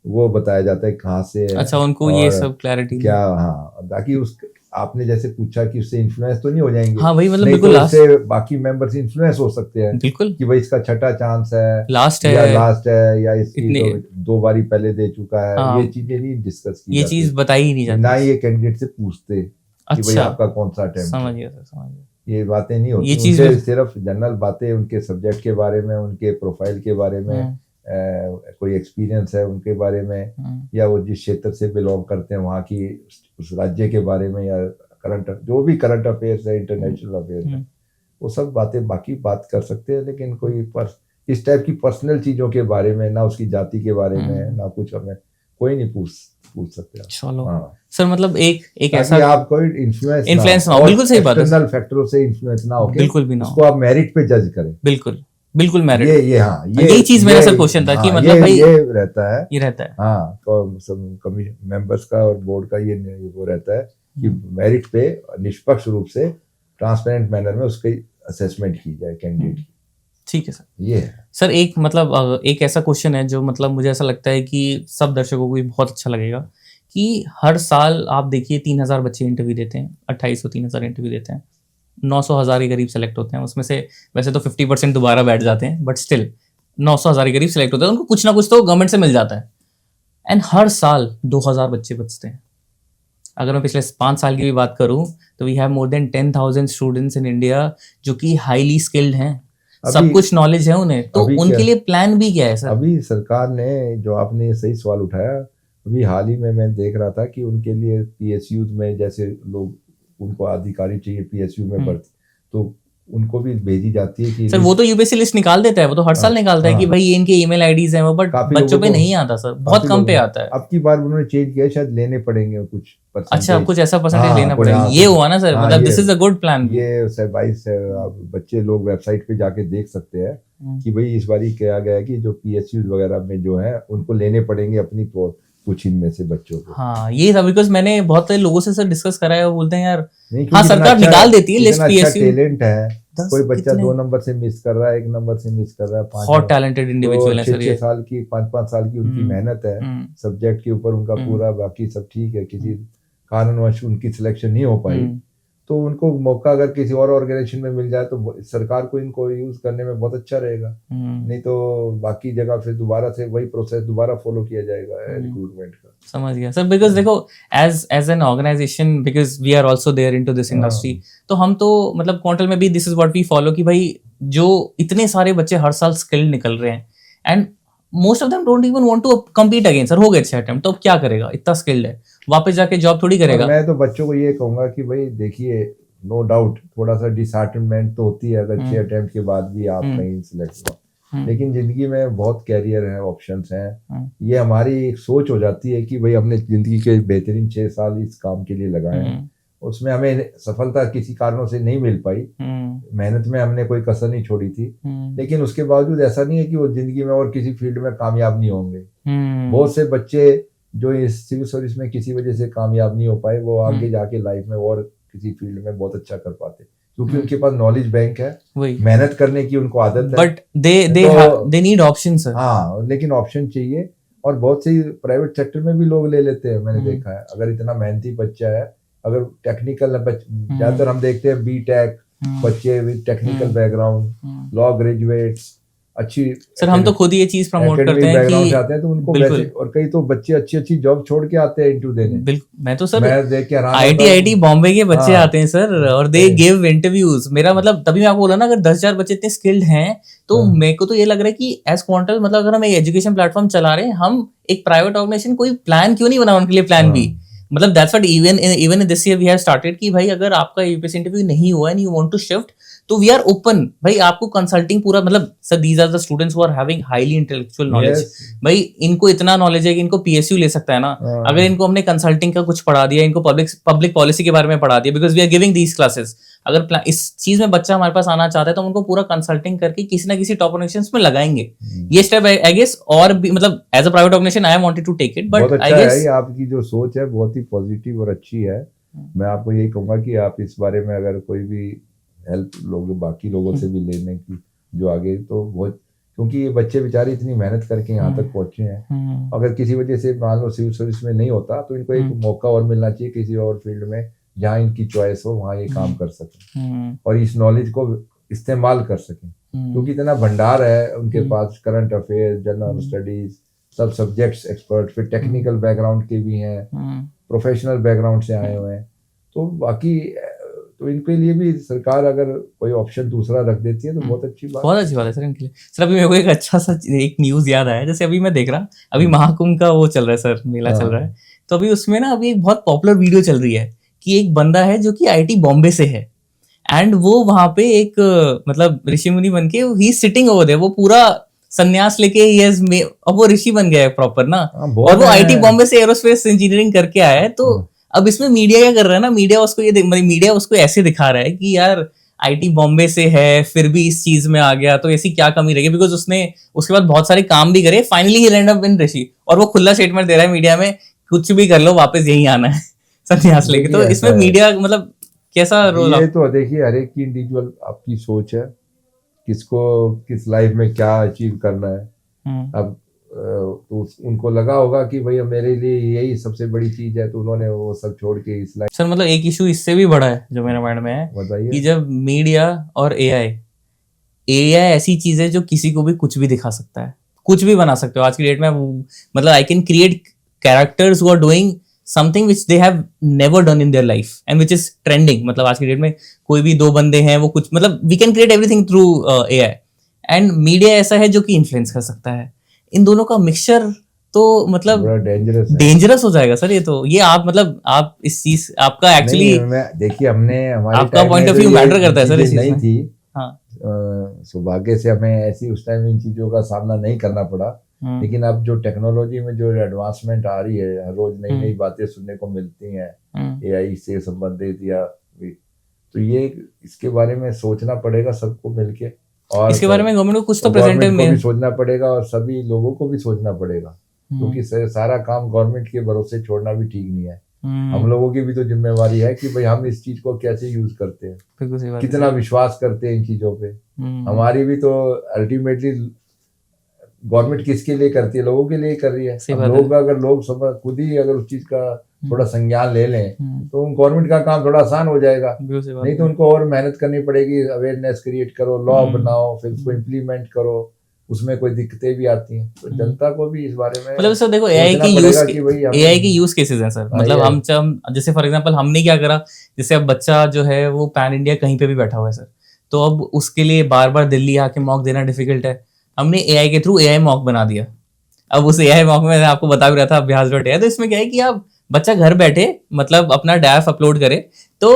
S3: वो बताया जाता है कहाँ से है।
S1: अच्छा, उनको ये सब क्लैरिटी
S3: क्या, हाँ, ताकि उस आपने जैसे पूछा कि उससे इन्फ्लुएंस तो नहीं हो जाएंगे।
S1: हाँ भाई, मतलब
S3: नहीं
S1: बिल्कुल
S3: तो उससे बाकी मेंबर्स इन्फ्लुएंस हो सकते हैं,
S1: बिल्कुल
S3: कि भाई इसका छठा चांस है,
S1: लास्ट
S3: या
S1: है,
S3: लास्ट है, या इसकी तो 2 बारी पहले दे चुका है।
S1: हाँ,
S3: ये चीजें नहीं डिस्कस की
S1: ये
S3: जाती,
S1: चीज बताई ही नहीं जाती,
S3: ना ये कैंडिडेट से पूछते कि भाई आपका कौन सा अटेम्प्ट।
S1: समझ गया सर, समझ गया।
S3: ये बातें नहीं होती,
S1: ये चीज
S3: सिर्फ जनरल बातें उनके सब्जेक्ट के बारे में, उनके प्रोफाइल के बारे में, कोई एक्सपीरियंस है उनके बारे में, या वो जिस क्षेत्र से बिलोंग करते हैं वहाँ की उस राज्य के बारे में, या करंट जो भी करंट अफेयर्स है, इंटरनेशनल अफेयर्स है, वो सब बातें बाकी बात कर सकते हैं। लेकिन कोई इस टाइप की पर्सनल चीजों के बारे में, ना उसकी जाति के बारे में, ना कुछ, हमें कोई नहीं पूछ सकते।
S1: चलो
S3: हाँ
S1: सर, मतलब एक ऐसा
S3: आप कोई
S1: इन्फ्लुएंस ना हो, बिल्कुल सही बात है,
S3: एक्सटर्नल फैक्टरों से इन्फ्लुएंस ना हो,
S1: बिल्कुल भी ना
S3: उसको आप मेरिट पे जज करें।
S1: बिल्कुल मेरिट,
S3: ये हाँ,
S1: यही चीज मेरा सर क्वेश्चन था कि मतलब भाई
S3: ये रहता है,
S1: हाँ,
S3: तो सब कमीशन मेंबर्स का और बोर्ड का ये वो रहता है कि मेरिट पे निष्पक्ष रूप से ट्रांसपेरेंट मैनर में उसकी असेसमेंट की जाए कैंडिडेट की।
S1: ठीक है सर।
S3: ये है
S1: सर एक ऐसा क्वेश्चन है जो मतलब मुझे ऐसा लगता है कि सब दर्शकों को भी बहुत अच्छा लगेगा, कि हर साल आप देखिए 3000 बच्चे इंटरव्यू देते हैं, 2800 3000 इंटरव्यू देते हैं, 900,000 के करीब सेलेक्ट होते हैं, उसमें से वैसे तो 50% दोबारा बैठ जाते हैं, बट स्टिल 900,000 के करीब सेलेक्ट होते हैं, उनको कुछ ना कुछ तो गवर्नमेंट से मिल जाता है, एंड हर साल 2000 बच्चे बचते हैं। अगर मैं पिछले 5 साल की भी बात करूं तो we have more than 10,000 students in India जो कि हाईली स्किल्ड हैं, सब
S3: अभी
S1: कुछ नॉलेज है उन्हें, तो
S3: अभी
S1: उनके
S3: क्या
S1: लिए प्लान भी क्या है सर?
S3: अभी सरकार ने, जो आपने सही सवाल उठाया, अभी हाल ही में मैं देख रहा था कि उनके लिए पीएसयू में जैसे लोग, उनको अधिकारी चाहिए पीएसयू में भर्ती, तो उनको भी भेजी जाती है कि
S1: सर वो तो यूपीएससी लिस्ट निकाल देता है, वो तो हर साल निकालता है कि
S3: हाँ।
S1: भाई ये इनके ईमेल आईडीज हैं वो, बट
S3: काफी
S1: बच्चों
S3: लोगों
S1: पे
S3: को-
S1: नहीं आता सर, बहुत
S3: काफी
S1: कम पे
S3: लोगों-
S1: आता है।
S3: अब की बार उन्होंने चेंज किया, शायद लेने पड़ेंगे कुछ
S1: अच्छा,
S3: परसेंटेज।
S1: कुछ ऐसा परसेंटेज
S3: हाँ,
S1: लेना
S3: कोई
S1: पड़ेगा,
S3: हाँ,
S1: ये
S3: कुछ-
S1: हुआ ना सर,
S3: हाँ,
S1: मतलब
S3: ये-
S1: this is a good plan.
S3: ये सर्वाइस है, आप बच्चे लोग वेबसाइट पे जाके देख सकते हैं कि भाई इस बार किया गया है कि जो पीएसयू वगैरह में जो है उनको लेने पड़ेंगे अपनी कुछ इनमें से बच्चों को।
S1: हाँ ये था, बिकॉज मैंने बहुत सारे लोगों से सर डिस्कस करा है, वो बोलते हैं यार
S3: नहीं,
S1: हाँ
S3: क्योंकि
S1: सरकार निकाल देती है लिस्ट
S3: इतना अच्छा
S1: पीएसयू,
S3: टैलेंट है,
S1: 10
S3: कोई बच्चा
S1: कितने
S3: 2 नंबर से मिस कर रहा है, 1 नंबर से मिस कर रहा है, 5
S1: बहुत टैलेंटेड इंडिविजुअल है सर
S3: 6
S1: ये।
S3: साल की 5 साल की उनकी
S1: हम्म,
S3: मेहनत है
S1: हम्म,
S3: सब्जेक्ट के ऊपर उनका पूरा, बाकी सब ठीक है, किसी कारणवश उनकी सिलेक्शन नहीं हो पाई, तो उनको मौका अगर किसी और ऑर्गेनाइजेशन में मिल जाए तो सरकार को इनको यूज करने में बहुत अच्छा रहेगा। नहीं तो बाकी जगह फिर दोबारा से वही प्रोसेस दोबारा फॉलो किया जाएगा रिक्रूटमेंट का।
S1: समझ गया सर, बिकॉज देखो as an organization, because we are also there into this industry, तो हम तो मतलब क्वांटल में भी this is what we follow कि भाई जो इतने सारे बच्चे हर साल स्किल्ड निकल रहे हैं and most of them don't even want to compete again sir, हो गए 6 अटेम्प्ट, तो अब क्या करेगा, इतना स्किल्ड है वापस जाके जॉब थोड़ी करेगा।
S3: और मैं तो बच्चों को ये कहूंगा कि भाई देखिए, नो डाउट थोड़ा सा डिसहार्टनमेंट तो होती है अगर 6 अटेम्प्ट के बाद भी आप कहीं सिलेक्ट हुआ, लेकिन जिंदगी में बहुत कैरियर है, ऑप्शंस हैं, ये हमारी एक सोच हो जाती है कि भाई हमने जिंदगी के बेहतरीन 6 साल इस काम के लिए लगाए हैं, उसमें हमें सफलता किसी कारणों से नहीं मिल पाई, मेहनत में हमने कोई कसर नहीं छोड़ी थी, लेकिन उसके बावजूद ऐसा नहीं है कि वो जिंदगी में और किसी फील्ड में कामयाब नहीं होंगे। बहुत से बच्चे जो इस सिविल सर्विस में किसी वजह से कामयाब नहीं हो पाए, वो आगे जाके लाइफ में और किसी फील्ड में बहुत अच्छा कर पाते, क्योंकि उनके पास नॉलेज बैंक है, मेहनत करने की उनको आदत है,
S1: but they need option sir.
S3: हाँ, लेकिन ऑप्शन चाहिए, और बहुत सी प्राइवेट सेक्टर में भी लोग ले लेते हैं, मैंने देखा है। अगर इतना मेहनती बच्चा है, अगर टेक्निकल, ज्यादातर हम देखते हैं बीटेक बच्चे with technical background, law graduates, अच्छी
S1: सर हम तो खुद ही ये चीज प्रमोट करते हैं
S3: बैकग्राउंड
S1: कि
S3: से आते हैं, तो उनको वैसे, और कई तो बच्चे अच्छी अच्छी जॉब छोड़ के आते हैं इंटरव्यू देने।
S1: बिल्कुल, मैं तो सर
S3: मैं देख के हैरान होता हूं।
S1: आईटी बॉम्बे के बच्चे
S3: हाँ,
S1: आते हैं सर, और दे गिव इंटरव्यूज। मेरा मतलब तभी मैं आपको बोला ना, अगर 10,000 बच्चे इतने स्किल्ड हैं तो मेरे को तो ये लग रहा है कि एज क्वांटल, मतलब अगर हम एक एजुकेशन प्लेटफॉर्म चला रहे हैं, हम एक प्राइवेट ऑर्गेनाइजेशन कोई प्लान क्यों नहीं बना उनके लिए, प्लान बी, मतलब that's what even in this year we have started कि भाई अगर आपका यूपीएससी इंटरव्यू नहीं हुआ and you want to shift, तो वी आर ओपन, भाई आपको कंसल्टिंग पूरा, मतलब sir these are the students who are having highly intellectual knowledge, भाई इनको इतना नॉलेज है कि इनको पीएसयू ले सकता है ना, अगर इनको हमने कंसल्टिंग का कुछ पढ़ा दिया, इनको पब्लिक पॉलिसी के बारे में पढ़ा दिया, because we are giving these classes, अगर इस चीज में बच्चा हमारे पास आना चाहता है तो हम उनको पूरा कंसल्टिंग करके किसी ना किसी टॉप ऑर्गेनाइजेशंस में लगाएंगे। ये स्टेप आई गेस, और भी मतलब as a private organization I wanted to take it, but I guess
S3: आपकी जो सोच है बहुत ही पॉजिटिव और अच्छी है। मैं आपको यही कहूंगा कि आप इस बारे में अगर कोई भी हेल्प लोग बाकी लोगों से भी लेने की जो आगे, तो बहुत, क्योंकि ये बच्चे बेचारे इतनी मेहनत करके यहाँ तक पहुंचे हैं, अगर किसी वजह से मान लो सिविल सर्विस में नहीं होता तो इनको एक मौका और मिलना चाहिए किसी और फील्ड में जहाँ इनकी चॉइस हो, वहाँ ये काम कर सकें और इस नॉलेज को इस्तेमाल कर सकें, क्योंकि इतना भंडार है उनके पास, करंट अफेयर, जनरल स्टडीज, सब सब्जेक्ट्स एक्सपर्ट, फिर टेक्निकल बैकग्राउंड के भी हैं, प्रोफेशनल बैकग्राउंड से आए हुए हैं, तो बाकी तो इनके लिए भी सरकार अगर कोई ऑप्शन दूसरा रख देती है तो बहुत अच्छी बात है
S1: सर इनके लिए। सर अभी मेरे को एक अच्छा सा एक न्यूज याद आया, जैसे अभी मैं देख रहा, अभी महाकुंभ का वो चल रहा है सर, मेला चल रहा है, तो अभी उसमें ना अभी एक बहुत पॉपुलर वीडियो चल रही है कि एक बंदा है जो कि आईटी बॉम्बे से है, एंड वो वहां पे एक मतलब ऋषि मुनि बन के ही सिटिंग ओवर देयर, वो पूरा संन्यास लेके अब वो ऋषि बन गया है प्रॉपर ना, और वो आईटी बॉम्बे से एरोस्पेस इंजीनियरिंग करके आया है। तो अब इसमें मीडिया क्या कर रहा है ना, मीडिया उसको ऐसे दिखा रहा है कि यार आईटी बॉम्बे से है फिर भी इस चीज में आ गया, तो ऐसी क्या कमी रही, बिकॉज उसने उसके बाद बहुत सारे काम भी करे, फाइनली ही लैंड अप इन ऋषि, और वो खुला स्टेटमेंट दे रहा है मीडिया में, कुछ भी कर लो वापस यही आना है संन्यास लेके। तो इसमें मीडिया मतलब कैसा रोल?
S3: ये तो देखिए हर एक की इंडिविजुअल आपकी सोच है, किसको किस लाइफ में क्या अचीव करना है। अब तो उनको लगा होगा कि भैया मेरे लिए यही सबसे बड़ी चीज है, तो उन्होंने वो सब छोड़ के इस लाइफ।
S1: सर मतलब एक इशू इससे भी बड़ा है जो मेरे माइंड में है,
S3: बताइए
S1: कि जब मीडिया और एआई ऐसी चीज है जो किसी को भी कुछ भी दिखा सकता है, कुछ भी बना सकते हो आज की डेट में, मतलब I can create characters who are doing something which they have never done in their life and which is trending. मतलब आज की डेट में कोई भी दो बंदे हैं वो कुछ मतलब we can create everything through AI. And media ऐसा है जो कि इन्फ्लुएंस कर सकता है. इन दोनों का मिक्सचर तो मतलब
S3: बड़ा
S1: डेंजरस हो जाएगा सर. ये तो ये आप मतलब आप इस चीज आपका एक्चुअली
S3: देखिए हमने हमारे
S1: आपका
S3: time
S1: point
S3: में
S1: of
S3: तो
S1: view
S3: ये
S1: matter करता है सर इस
S3: चीजें
S1: चीज
S3: नहीं
S1: में.
S3: थी.
S1: हाँ.
S3: सौभाग्य से हमें ऐसी उस टाइम इन चीजों का सामना नहीं करना पड़ा. लेकिन अब जो टेक्नोलॉजी में जो एडवांसमेंट आ रही है, हर रोज नई नई बातें सुनने को मिलती हैं AI से संबंधित या तो ये इसके बारे में सोचना पड़ेगा सबको मिलके. और
S1: इसके बारे में गवर्नमेंट को कुछ तो
S3: गवर्नमेंट
S1: प्रेजेंटिव
S3: को भी
S1: में
S3: सोचना पड़ेगा और सभी लोगों को भी सोचना पड़ेगा. क्योंकि सारा काम गवर्नमेंट के भरोसे छोड़ना भी ठीक नहीं है. हम लोगों की भी तो जिम्मेवारी है कि भाई हम इस चीज को कैसे यूज करते हैं, कितना विश्वास करते हैं इन चीजों पे. हमारी भी तो अल्टीमेटली गवर्नमेंट किसके लिए करती है, लोगों के लिए ही कर रही है. लोग अगर लोग खुद ही अगर उस चीज का थोड़ा संज्ञान ले लें तो गवर्नमेंट का काम थोड़ा आसान हो जाएगा. नहीं तो उनको और मेहनत करनी पड़ेगी. अवेयरनेस क्रिएट करो, लॉ बनाओ, फिर उसको इम्प्लीमेंट करो. उसमें कोई दिक्कतें भी आती हैं. तो जनता को भी इस बारे में
S1: मतलब सर देखो AI की यूज केसेस हैं सर. मतलब हम जैसे फॉर एग्जांपल हमने क्या करा, जैसे अब बच्चा जो है वो पैन इंडिया कहीं पे भी बैठा हुआ है सर, तो अब उसके लिए बार बार दिल्ली आके मॉक देना डिफिकल्ट है. हमने AI के थ्रू AI मॉक बना दिया. अब उस AI मॉक में मैं आपको बता भी रहा था Abhyas.ai. तो इसमें क्या है कि आप बच्चा घर बैठे मतलब अपना डैफ अपलोड करे तो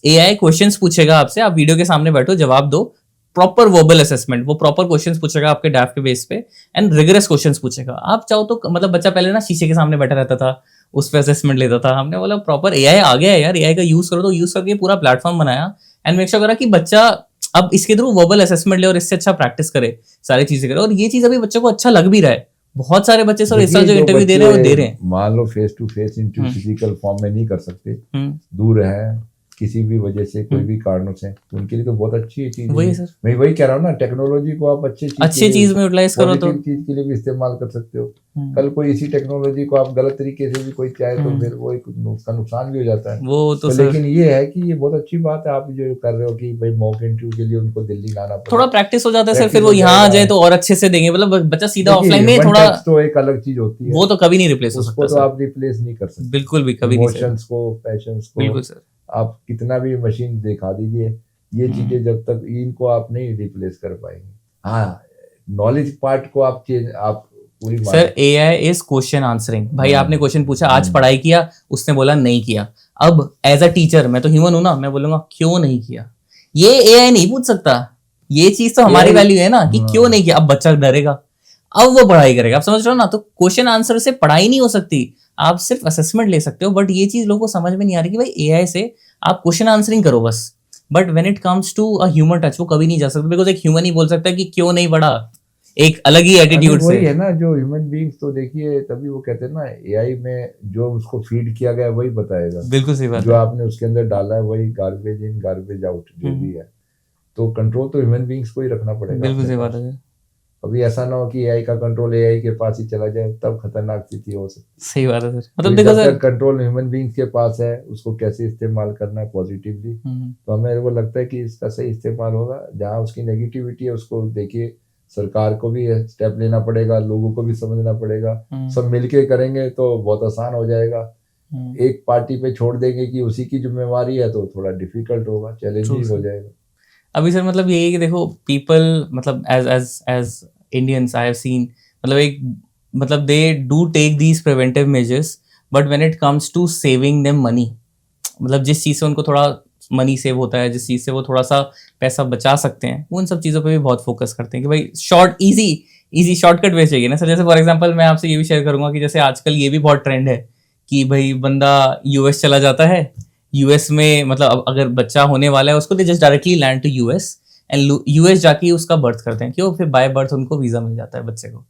S1: AI क्वेश्चंस पूछेगा आपसे, आप वीडियो के सामने बैठो, जवाब दो. प्रॉपर वर्बल असेसमेंट, वो प्रॉपर क्वेश्चंस पूछेगा आपके डैफ के बेस पे एंड रिगरस क्वेश्चंस पूछेगा. आप चाहो तो मतलब बच्चा पहले ना शीशे के सामने बैठा रहता था, उस पे असेसमेंट लेता था. हमने बोला प्रॉपर AI आ गया है यार, AI का यूज करो. तो यूज करके पूरा प्लेटफॉर्म बनाया एंड मेक श्योर करा कि बच्चा अब इसके थ्रू वर्बल असेसमेंट ले और इससे अच्छा प्रैक्टिस करे, सारी चीजें करे. और ये चीज अभी बच्चों को अच्छा लग भी रहा है. बहुत सारे बच्चे सर इस साल जो इंटरव्यू दे रहे हैं वो दे रहे हैं.
S3: मान लो face to face interview physical form में नहीं कर सकते, दूर है किसी भी वजह से, कोई भी कारणों से, तो उनके लिए तो बहुत अच्छी चीज है.
S1: वही सर
S3: मैं वही कह रहा हूँ ना, टेक्नोलॉजी को आप अच्छी
S1: चीज में यूटिलाइज करो तो
S3: चीज के लिए भी इस्तेमाल कर सकते हो. कल कोई इसी टेक्नोलॉजी को आप गलत तरीके से भी कोई चाहे तो फिर वो एक उसका नुकसान भी हो जाता है.
S1: वो तो
S3: लेकिन ये है कि ये बहुत अच्छी बात है आप जो कर रहे हो कि भाई मॉक इंटरव्यू के लिए उनको दिल्ली लाना पड़े.
S1: थोड़ा प्रैक्टिस हो जाता है सर, फिर वो यहाँ आ जाए तो और अच्छे से देंगे. मतलब बच्चा सीधा ऑफलाइन में थोड़ा
S3: तो एक अलग चीज होती है,
S1: वो तो कभी नहीं रिप्लेस हो सकता.
S3: उसको तो आप रिप्लेस नहीं कर सकते.
S1: बिल्कुल भी कभी नहीं.
S3: इमोशंस को, पैशंस को
S1: बिल्कुल सर
S3: आप कितना भी मशीन दिखा दीजिए, ये चीजें जब तक इनको आप नहीं रिप्लेस कर पाएंगे. हाँ, नॉलेज पार्ट को आप पूरी
S1: sir AI is question answering. भाई आपने क्वेश्चन पूछा, आज पढ़ाई किया, उसने बोला नहीं किया. अब एज अ टीचर मैं तो ह्यूमन हूं ना, मैं बोलूंगा क्यों नहीं किया. ये AI नहीं पूछ सकता. ये चीज तो हमारी वैल्यू है ना कि क्यों नहीं किया. अब बच्चा डरेगा, अब वो पढ़ाई करेगा. आप समझ रहे हो ना. तो क्वेश्चन आंसर से पढ़ाई नहीं हो सकती, आप सिर्फ असेसमेंट ले सकते हो. बट ये चीज लोगों को समझ में नहीं आ रही कि भाई AI से आप क्वेश्चन आंसरिंग करो बस. But when it comes to a human touch वो कभी नहीं जा सकता, बिकॉज एक ह्यूमन ही बोल सकता है कि क्यों नहीं पढ़ा, एक अलग ही एटीट्यूड से.
S3: वही है ना, जो ह्यूमन बीइंग्स तो देखिए तभी वो कहते हैं ना AI में जो उसको फीड किया गया है वही बताएगा.
S1: बिल्कुल सही बात.
S3: जो आपने उसके अंदर डाला है वही गार्बेज इन गार्बेज आउट जो भी है. तो कंट्रोल तो ह्यूमन बीइंग्स को ही रखना पड़ेगा.
S1: बिल्कुल सही बात है.
S3: अभी ऐसा ना हो कि AI का कंट्रोल AI के पास ही चला जाए, तब खतरनाक स्थिति हो सकती है.
S1: सही बात है सर. मतलब देखो सर,
S3: कंट्रोल ह्यूमन बीइंग्स के पास है, उसको कैसे इस्तेमाल करना है पॉजिटिवली, तो हमें वो लगता है कि इसका सही इस्तेमाल होगा. जहाँ उसकी नेगेटिविटी है उसको देखिए सरकार को भी स्टेप लेना पड़ेगा, लोगों को भी समझना पड़ेगा. सब मिलके करेंगे तो बहुत आसान हो जाएगा. एक पार्टी पे छोड़ देंगे कि उसी की जिम्मेवारी है तो थोड़ा डिफिकल्ट होगा, चैलेंजिंग हो जाएगा.
S1: अभी सर मतलब यही कि देखो पीपल मतलब as Indians I have seen मतलब एक मतलब they do take these preventive measures, but when it comes to saving them money, मतलब जिस चीज़ से उनको थोड़ा मनी सेव होता है, जिस चीज़ से वो थोड़ा सा पैसा बचा सकते हैं, वो उन सब चीज़ों पे भी बहुत फोकस करते हैं कि भाई शॉर्ट इजी शॉर्टकट वे चाहिए ना सर. जैसे फॉर एग्जांपल मैं आपसे ये भी शेयर करूंगा कि जैसे आजकल ये भी बहुत ट्रेंड है कि भाई बंदा US चला जाता है, US में मतलब अब अगर बच्चा होने वाला है उसको they just directly land to US and US जाके उसका बर्थ करते हैं. क्यों? फिर बाय बर्थ उनको वीजा मिल जाता है बच्चे को.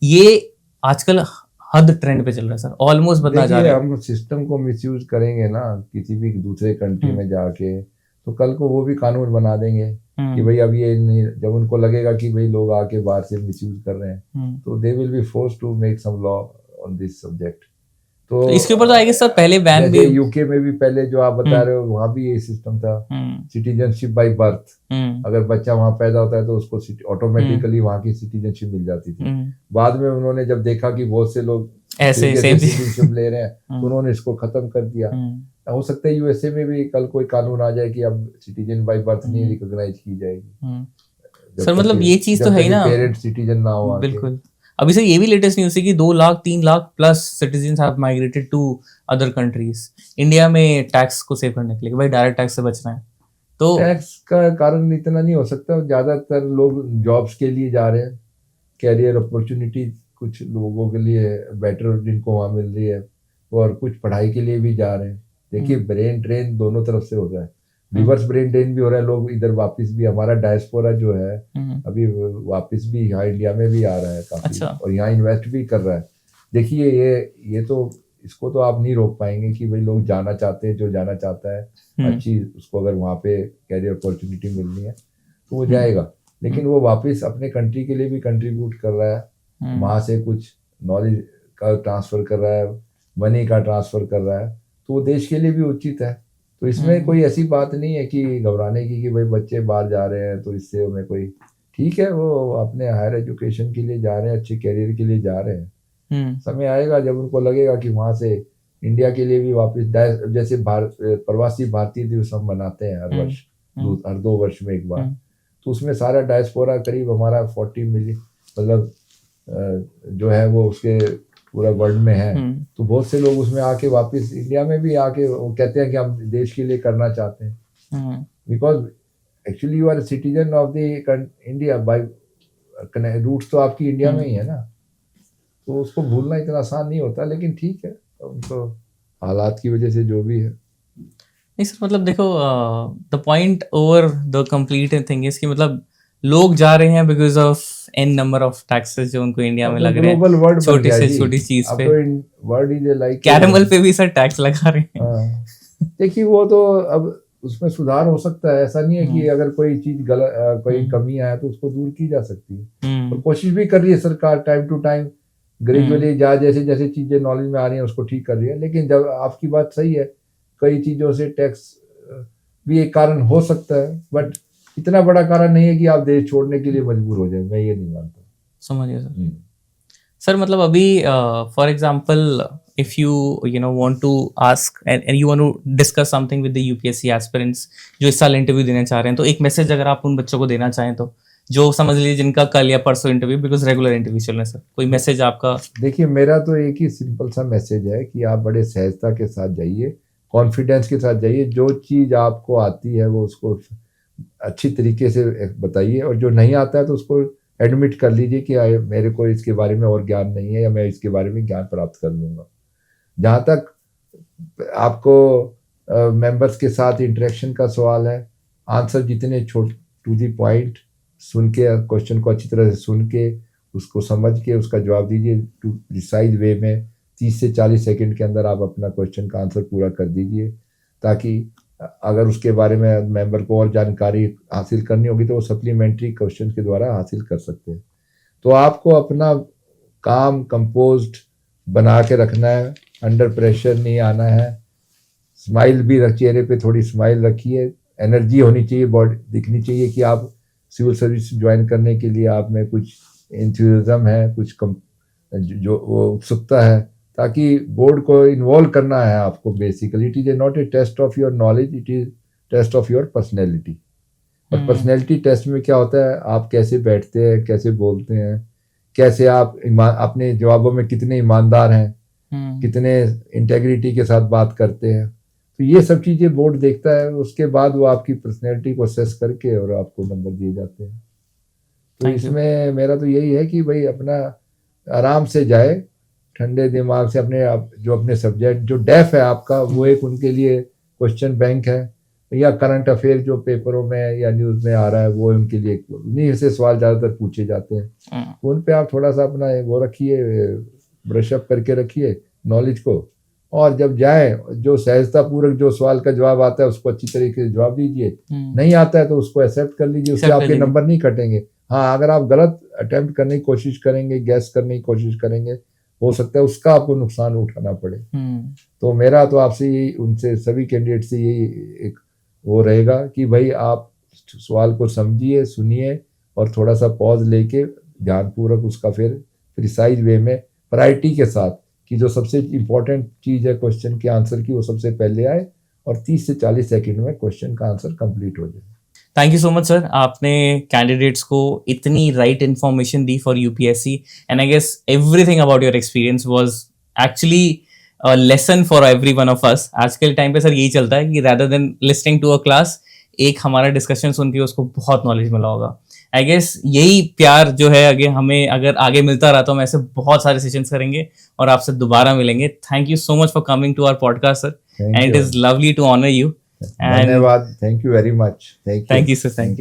S1: ये आजकल हद ट्रेंड पे चल रहा है सर, ऑलमोस्ट बदला जा रहा है.
S3: हम सिस्टम को मिसयूज करेंगे ना किसी भी दूसरे कंट्री में जाके, तो कल को वो भी कानून बना देंगे कि भाई अब ये नहीं. जब उनको लगेगा कि भाई लोग आके बाहर से मिसयूज कर रहे हैं तो they will be forced to make some law on this subject. तो
S1: इसके ऊपर तो आई गेस सर पहले बैन भी
S3: जैसे यूके में भी पहले जो आप बता रहे हो वहां भी ये सिस्टम था, सिटीजनशिप बाय बर्थ। अगर बच्चा वहां पैदा होता है तो उसको ऑटोमेटिकली वहां की सिटीजनशिप मिल जाती थी। बाद में उन्होंने जब देखा कि बहुत से लोग
S1: ऐसे सेम
S3: सिटीजनशिप ले रहे हैं तो उन्होंने इसको खत्म कर दिया। हो सकता है यूएसए में भी कल कोई कानून आ जाए कि अब सिटीजन बाय बर्थ नहीं रिकॉग्नाइज की जाएगी।
S1: सर मतलब ये चीज तो है ही ना,
S3: पेरेंट सिटीजन ना हो।
S1: बिल्कुल। अभी सर ये भी लेटेस्ट न्यूज़ है कि 2 lakh 3 lakh plus citizens have migrated to other countries India में टैक्स को सेव करने के लिए, भाई डायरेक्ट टैक्स से बचना है। तो
S3: टैक्स का कारण इतना नहीं हो सकता, ज्यादातर लोग जॉब्स के लिए जा रहे हैं, कैरियर अपॉर्चुनिटी कुछ लोगों के लिए बेटर जिनको वहाँ मिल रही है, और कुछ पढ़ाई के लिए भी जा रहे हैं। देखिए ब्रेन ड्रेन दोनों तरफ से हो रहा है, रिवर्स ब्रेन ड्रेन भी हो रहा है, लोग इधर वापस भी, हमारा डायस्पोरा जो है अभी वापस भी यहाँ इंडिया में भी आ रहा है काफी। अच्छा। और यहाँ इन्वेस्ट भी कर रहा है। देखिए ये तो इसको तो आप नहीं रोक पाएंगे कि भाई लोग जाना चाहते हैं, जो जाना चाहता है अच्छी उसको अगर वहाँ पे कैरियर अपॉर्चुनिटी मिलनी है तो वो जाएगा, लेकिन वो वापस अपने कंट्री के लिए भी कंट्रीब्यूट कर रहा है, वहाँ से कुछ नॉलेज का ट्रांसफर कर रहा है, मनी का ट्रांसफर कर रहा है, तो वो देश के लिए भी उचित है। तो इसमें कोई ऐसी बात नहीं है कि घबराने की कि भाई बच्चे बाहर जा रहे हैं तो इससे हमें कोई, ठीक है वो अपने हायर एजुकेशन के लिए जा रहे हैं, अच्छे कैरियर के लिए जा रहे हैं। समय आएगा जब उनको लगेगा कि वहाँ से इंडिया के लिए भी वापस, जैसे प्रवासी भारतीय दिवस हम मनाते हैं हर वर्ष, हर 2 वर्ष में एक बार, तो उसमें सारा डायस्पोरा करीब हमारा 40 मिलियन मतलब जो है वो उसके पूरा वर्ल्ड में है, तो बहुत से लोग उसमें आके वापस इंडिया में भी आके वो कहते हैं कि हम देश के लिए करना चाहते हैं, because actually you are citizen of the India by roots तो आपकी इंडिया में ही है ना, तो उसको भूलना इतना आसान नहीं होता। लेकिन ठीक है, उनको हालात की वजह से जो भी है।
S1: नहीं सर मतलब देखो the point over the complete thing is कि मतलब लोग जा रहे हैं because of n number of taxes जो उनको इंडिया में लग रहे हैं, छोटी से छोटी चीज पे।
S3: वर्ड इज लाइक
S1: कैरेमल पे भी सर टैक्स लगा रहे हैं।
S3: देखिए वो तो अब उसमें सुधार हो सकता है, ऐसा नहीं है कि अगर कोई चीज गलत कोई कमी आया तो उसको दूर की जा सकती है, और कोशिश भी कर रही है सरकार टाइम टू टाइम ग्रेजुअली जैसे जैसे चीजें नॉलेज में आ रही हैं उसको ठीक कर रही है। लेकिन जब आपकी बात सही है, कई चीजों से टैक्स भी एक कारण हो सकता है, बट इतना बड़ा कारण नहीं है कि आप देश छोड़ने के लिए मजबूर हो जाए, मैं ये नहीं मानता।
S1: समझिए सर। सर मतलब अभी for example if you no want to ask and you want to discuss something with the UPSC aspirants जो इस साल इंटरव्यू देना चाह रहे हैं, तो एक मैसेज अगर आप उन बच्चों को देना चाहें तो, जो समझ लीजिए जिनका कल या परसों इंटरव्यू, बिकॉज रेगुलर इंटरव्यू चल रहे हैं सर, कोई मैसेज आपका?
S3: देखिए मेरा तो एक ही सिंपल सा मैसेज है कि आप बड़े सहजता के साथ जाइए, कॉन्फिडेंस के साथ जाइए, जो चीज़ आपको आती है वो उसको अच्छी तरीके से बताइए, और जो नहीं आता है तो उसको एडमिट कर लीजिए कि मेरे को इसके बारे में और ज्ञान नहीं है, या मैं इसके बारे में ज्ञान प्राप्त कर लूँगा। जहाँ तक आपको मेंबर्स के साथ इंटरेक्शन का सवाल है, आंसर जितने टू द पॉइंट सुन के, क्वेश्चन को अच्छी तरह से सुन के उसको समझ के उसका जवाब दीजिए टू प्रिसाइज वे में। 30 से 40 सेकंड के अंदर आप अपना क्वेश्चन का आंसर पूरा कर दीजिए, ताकि अगर उसके बारे में मेंबर को और जानकारी हासिल करनी होगी तो वो सप्लीमेंट्री क्वेश्चन के द्वारा हासिल कर सकते हैं। तो आपको अपना काम कंपोज्ड बना के रखना है, अंडर प्रेशर नहीं आना है, स्माइल भी चेहरे पे थोड़ी स्माइल रखिए, एनर्जी होनी चाहिए, बॉडी दिखनी चाहिए कि आप सिविल सर्विस ज्वाइन करने के लिए आप में कुछ एंथुसियाज्म है, कुछ जो वो उत्सुकता है, ताकि बोर्ड को इन्वॉल्व करना है आपको। Basically it is not a test of your knowledge, it is test of your personality. और पर्सनैलिटी टेस्ट में क्या होता है, आप कैसे बैठते हैं, कैसे बोलते हैं, कैसे आप अपने जवाबों में कितने ईमानदार हैं, कितने इंटेग्रिटी के साथ बात करते हैं, तो ये सब चीज़ें बोर्ड देखता है। उसके बाद वो आपकी पर्सनैलिटी को असेस करके और आपको नंबर दिए जाते हैं। तो इसमें मेरा तो यही है कि भाई अपना आराम से जाए, ठंडे दिमाग से, अपने सब्जेक्ट जो डेफ है आपका, वो एक उनके लिए क्वेश्चन बैंक है, या करंट अफेयर जो पेपरों में या न्यूज़ में आ रहा है वो उनके लिए, उन्हीं से सवाल ज़्यादातर पूछे जाते हैं। उन पे आप थोड़ा सा अपना वो रखिए, ब्रशअप करके रखिए नॉलेज को, और जब जाए जो सहजता पूर्वक जो सवाल का जवाब आता है उसको अच्छी तरीके से जवाब दीजिए। नहीं आता है तो उसको एक्सेप्ट कर लीजिए, उससे आपके नंबर नहीं कटेंगे। हाँ, अगर आप गलत अटेम्प्ट करने की कोशिश करेंगे, गैस करने की कोशिश करेंगे, हो सकता है उसका आपको नुकसान उठाना पड़े। तो मेरा तो आपसे यही, उनसे सभी कैंडिडेट से यही एक वो रहेगा कि भाई आप सवाल को समझिए, सुनिए और थोड़ा सा पॉज लेके ध्यानपूर्वक उसका फिर प्रिसाइज वे में प्रायोरिटी के साथ कि जो सबसे इम्पोर्टेंट चीज़ है क्वेश्चन के आंसर की वो सबसे पहले आए और 30 से 40 सेकंड में क्वेश्चन का आंसर कंप्लीट हो जाए।
S1: Thank you so much sir, आपने कैंडिडेट्स को इतनी राइट इन्फॉर्मेशन दी for UPSC and I guess everything about your experience was actually a lesson for every one of us. आज के टाइम पे सर यही चलता है कि rather than listening to a class, एक हमारा डिस्कशन सुन के उसको बहुत नॉलेज मिला होगा। आई गेस यही प्यार जो है आगे हमें अगर आगे मिलता रहा तो हम ऐसे बहुत सारे सेशंस करेंगे और आपसे दोबारा मिलेंगे। Thank you so much for coming to our podcast sir, and it is lovely to honour you.
S3: धन्यवाद, thank you very much,
S1: thank you sir, thank you.